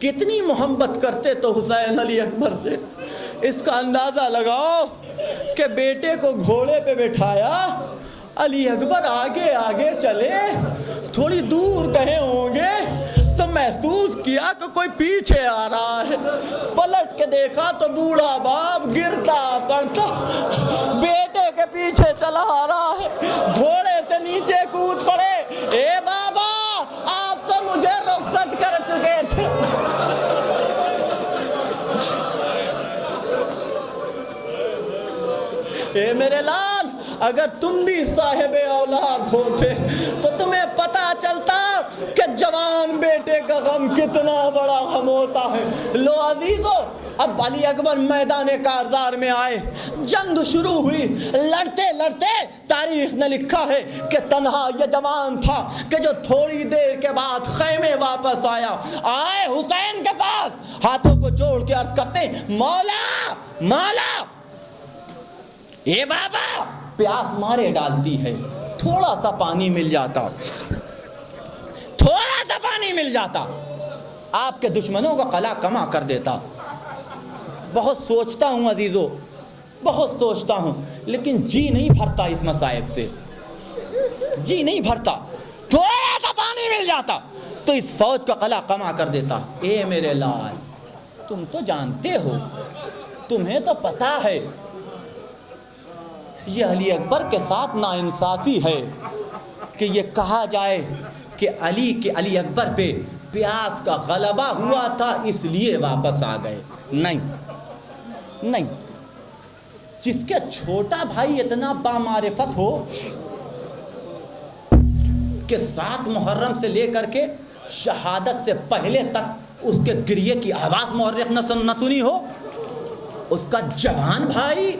کتنی محبت کرتے تو حسین علی اکبر سے. اس کا اندازہ لگاؤ کہ بیٹے کو گھوڑے پہ بٹھایا, علی اکبر آگے آگے چلے, تھوڑی دور گئے ہوں گے تو محسوس کیا کہ کوئی پیچھے آ رہا ہے. پلٹ کے دیکھا تو بوڑھا باپ گرتا پڑتا بیٹے کے پیچھے چلا آ رہا ہے. گھوڑے سے نیچے کود پڑے, اے بابا آپ تو مجھے رخصت کر چکے تھے. اے میرے لال, اگر تم بھی صاحب اولاد ہوتے تو تمہیں پتا چلتا کہ جوان بیٹے کا غم کتنا بڑا غم ہوتا ہے. لو عزیزو, اب علی اکبر میدان کارزار میں آئے, جنگ شروع ہوئی. لڑتے لڑتے تاریخ نے لکھا ہے کہ تنہا یہ جوان تھا کہ جو تھوڑی دیر کے بعد خیمے واپس آیا. آئے حسین کے پاس, ہاتھوں کو جوڑ کے عرض کرتے, مولا مولا, اے بابا پیاس مارے ڈالتی ہے, تھوڑا سا پانی مل جاتا, تھوڑا سا پانی مل جاتا, آپ کے دشمنوں کا قلع کما کر دیتا. بہت سوچتا ہوں عزیزو, بہت سوچتا ہوں, لیکن جی نہیں بھرتا اس مصائب سے, جی نہیں بھرتا. تھوڑا سا پانی مل جاتا تو اس فوج کا قلع کما کر دیتا. اے میرے لال, تم تو جانتے ہو, تمہیں تو پتا ہے یہ علی اکبر کے ساتھ ناانصافی ہے کہ یہ کہا جائے کہ علی اکبر پہ پیاس کا غلبہ ہوا تھا اس لیے واپس آ گئے. نہیں نہیں, جس کے چھوٹا بھائی اتنا بامعرفت ہو کہ 7 محرم سے لے کر کے شہادت سے پہلے تک اس کے گریے کی آواز مورخ نہ سنی ہو, اس کا جوان بھائی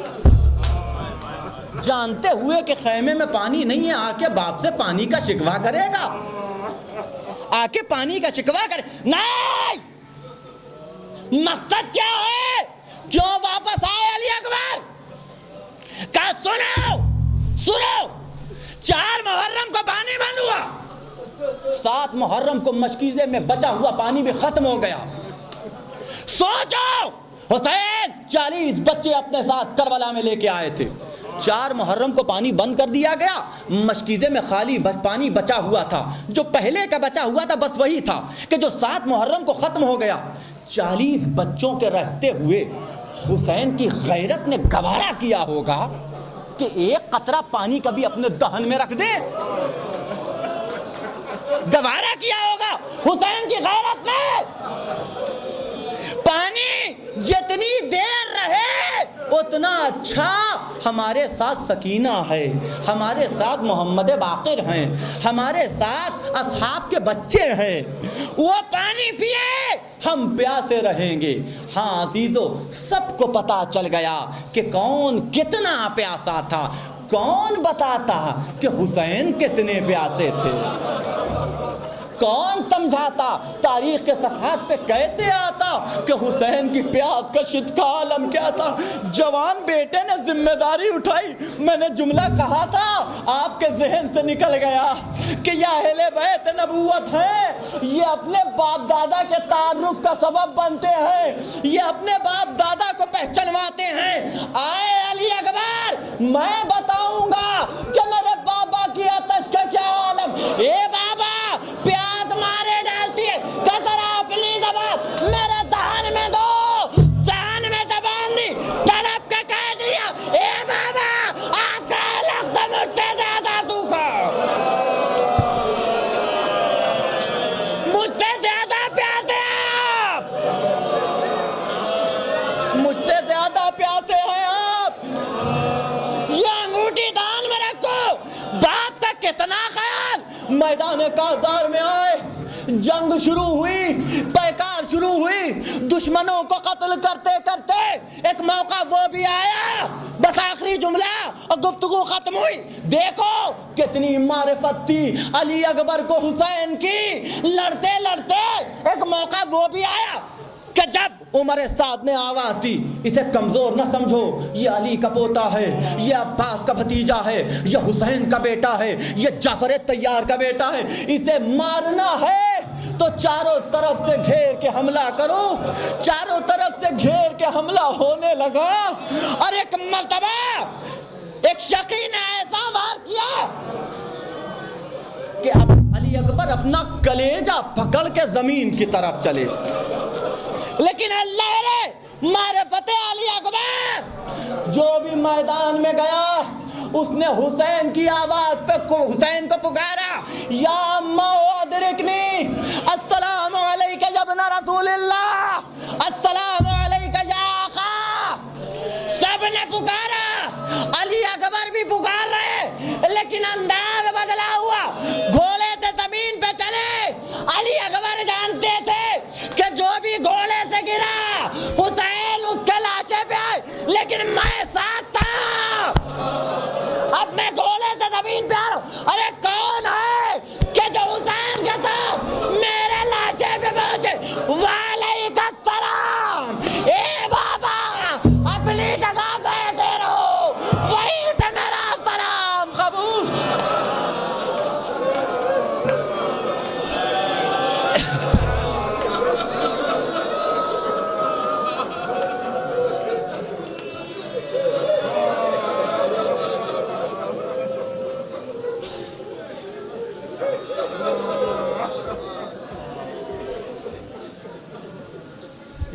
جانتے ہوئے کہ خیمے میں پانی نہیں ہے آ کے باپ سے پانی کا شکوہ کرے گا, آ کے پانی کا شکوہ کرے. نہیں, مقصد کیا ہے, کیوں واپس آئے علی اکبر؟ کہا سنو سنو, 4 محرم کو پانی بند ہوا, 7 محرم کو مشکیزے میں بچا ہوا پانی بھی ختم ہو گیا. سوچو, حسین 40 بچے اپنے ساتھ کربلا میں لے کے آئے تھے. 4 محرم کو پانی بند کر دیا گیا, مشکیزے میں خالی پانی بچا ہوا تھا. جو پہلے کا بچا ہوا تھا بس وہی تھا کہ جو 7 محرم کو ختم ہو گیا. 40 بچوں کے رہتے ہوئے حسین کی غیرت نے گوارا کیا ہوگا کہ ایک قطرہ پانی کبھی اپنے دہن میں رکھ دے, گوارا کیا ہوگا حسین کی غیرت نے. پانی جتنی دیر رہے اتنا اچھا. ہمارے ساتھ سکینہ ہے, ہمارے ساتھ محمد باقر ہیں, ہمارے ساتھ اصحاب کے بچے ہیں, وہ پانی پیے ہم پیاسے رہیں گے. ہاں عزیزو, سب کو پتا چل گیا کہ کون کتنا پیاسا تھا. کون بتاتا کہ حسین کتنے پیاسے تھے؟ کون سمجھاتا؟ تاریخ کے صفحات پہ کیسے آتا کہ حسین کی پیاس کا شدہ عالم کیا تھا؟ جوان بیٹے نے ذمہ داری اٹھائی. میں نے جملہ کہا تھا, آپ کے ذہن سے نکل گیا کہ یہ اہل بیت نبوت ہیں, یہ اپنے باپ دادا کے تعارف کا سبب بنتے ہیں, یہ اپنے باپ دادا کو پہچنواتے ہیں. آئے علی اکبر, میں بتاؤں گا کہ میرے بابا کی آتش کا کیا عالم. اے بابا, پیاس مارے ڈالتی ہے, ذرا اپنی زبان میرے دہن میں دو. دہن میں زبان دی, تڑپ کے کہہ دیا, اے بابا آپ کا الگ تو مجھ سے زیادہ دکھا, مجھ سے زیادہ پیاسے آپ, مجھ سے زیادہ پیاسے ہیں آپ. یہ انگوٹھی دان میں رکھو, باپ کا کتنا خیال. میدان کارزار میں آئے, جنگ شروع ہوئی, پیکار شروع ہوئی, دشمنوں کو قتل کرتے کرتے ایک موقع وہ بھی آیا, بس آخری جملہ اور گفتگو ختم ہوئی. دیکھو کتنی معرفت تھی علی اکبر کو حسین کی. لڑتے لڑتے ایک موقع وہ بھی آیا کہ جب عمر سعد نے آواز دی, اسے کمزور نہ سمجھو, یہ علی کا پوتا ہے, یہ عباس کا بھتیجا ہے, یہ حسین کا بیٹا ہے, یہ جعفر طیار کا بیٹا ہے, اسے مارنا ہے تو چاروں طرف سے گھیر کے حملہ کروں. چاروں طرف سے گھیر کے حملہ ہونے لگا اور ایک مرتبہ ایک شقی نے ایسا وار کیا کہ اب علی اکبر اپنا کلیجہ پکڑ کے زمین کی طرف چلے. لیکن اللہ نے معرفت علی اکبر جو بھی میدان میں گیا اس نے حسین کی آواز پہ حسین کو پکارا, یا اما ادرکنی, السلام علیکہ یا ابن رسول اللہ, السلام علیکہ یا آقا. سب نے پکارا, علی اکبر بھی پکار رہے لیکن انداز بدلا ہوا. گھوڑے سے زمین پہ چلے. علی اکبر جانتے تھے کہ جو بھی گھوڑے سے گرا حسین اس کے لاشے پہ آئے, لیکن میں ساتھ تھا. اب میں گھوڑے سے زمین پہ آ رہا ہوں, ارے کون ہے کہ جو حسین کے ساتھ میرے لاشے پہ پہنچے. وعلیکم السلام. اے بابا اپنی جگہ بیٹھے رہو, وہی سے میرا سلام قبول.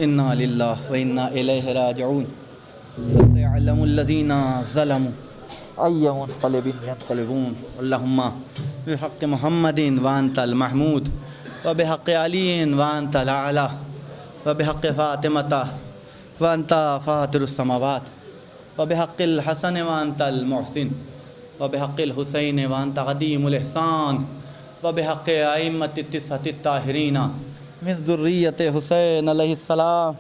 انا للہ و انا الیہ راجعون. فسيعلم الذين ظلموا أي منقلب ينقلبون. اللهم بحق محمد وأنت المحمود, وبحق علي وأنت الأعلى, وبحق فاطمة وأنت فاطر السماوات, وبحق الحسن وأنت المحسن, وبحق الحسين وأنت قديم الإحسان, وبحق أئمة التسعة الطاهرين من ذرية حسين عليه السلام.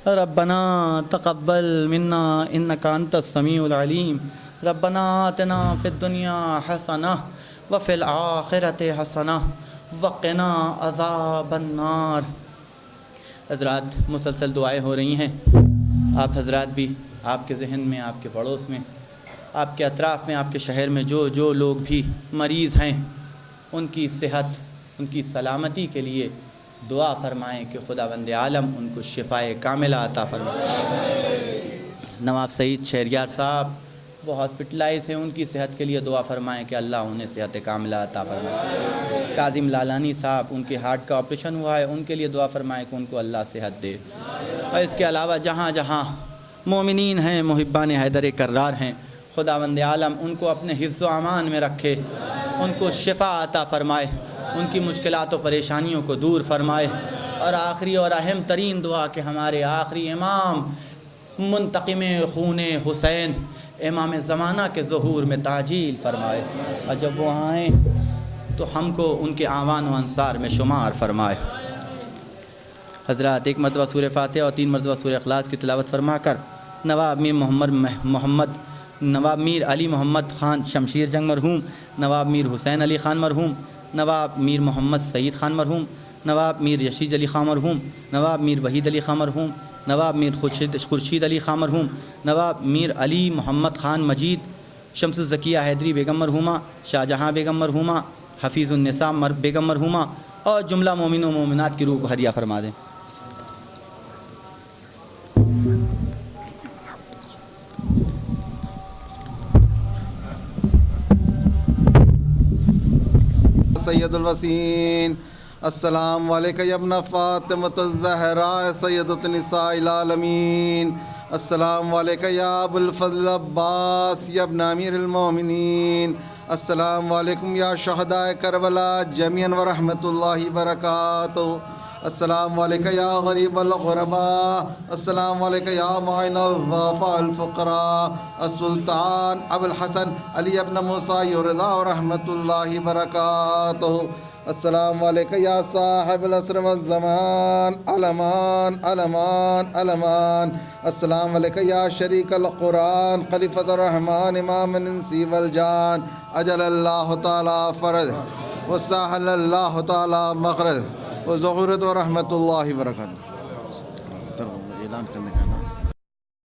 ربنا تقبل منا انك انت السميع العليم. ربنا آتنا في الدنيا حسنة وفي الآخرة حسنة وقنا عذاب النار. حضرات مسلسل دعائیں ہو رہی ہیں. آپ حضرات بھی آپ کے ذہن میں, آپ کے پڑوس میں, آپ کے اطراف میں, آپ کے شہر میں جو لوگ بھی مریض ہیں ان کی صحت, ان کی سلامتی کے لیے دعا فرمائیں کہ خداوند عالم ان کو شفائے کاملہ عطا فرمائے. نواب سعید شہریار صاحب وہ ہاسپٹلائز ہیں, ان کی صحت کے لیے دعا فرمائیں کہ اللہ انہیں صحت کاملہ عطا فرمائے. کاظم لالانی صاحب ان کے ہارٹ کا آپریشن ہوا ہے, ان کے لیے دعا فرمائیں کہ ان کو اللہ صحت دے. اور اس کے علاوہ جہاں جہاں مومنین ہیں, محبان حیدر کرار ہیں, خداوند عالم ان کو اپنے حفظ و امان میں رکھے, ان کو شفا عطا فرمائے, ان کی مشکلات و پریشانیوں کو دور فرمائے. اور آخری اور اہم ترین دعا کہ ہمارے آخری امام منتقم خون حسین امام زمانہ کے ظہور میں تعجیل فرمائے, اور جب وہ آئیں تو ہم کو ان کے اعوان و انصار میں شمار فرمائے. حضرات ایک مرتبہ سورہ فاتحہ اور 3 مرتبہ سورہ اخلاص کی تلاوت فرما کر نواب میر علی محمد خان شمشیر جنگ مرحوم, نواب میر حسین علی خان مرحوم, نواب میر محمد سعید خان مرحوم, نواب میر یشید علی خان مرحوم, نواب میر وحید علی خان مرحوم, نواب میر خورشید علی خان مرحوم, نواب میر علی محمد خان مجید, شمس الزکیہ حیدری بیگم مرحومہ, شاہجہاں بیگم مرحومہ, حفیظ النساء بیگم مرحومہ, اور جملہ مومن و مومنات کی روح کو ہدیہ فرما دیں. سید الوسین. السلام علیکہ یا ابن فاطمۃ الزہراء سیدۃ نساء العالمین. السلام علیکہ یا ابو الفضل عباس یا ابن امیر المومنین. السلام علیکم یا شہداء کربلا جمیعاً ورحمۃ اللہ وبرکاتہ. السلام علیکہ یا غریب الغرباء. السلام علیکہ یا معین الضعفاء الفقراء. السلطان ابو الحسن علی ابن موسیٰ رضا ورحمۃ اللہ وبرکاتہ. السلام علیکہ یا صاحب العصر والزمان. علمان علمان علمان. السلام علیکہ یا شریک القرآن خلیفۃ الرحمن امام الانسی والجان. اجل اللہ تعالی فرج وسہل اللہ تعالی مخرج وزغرت ورحمۃ اللہ وبرکاتہ. اعلان کرنے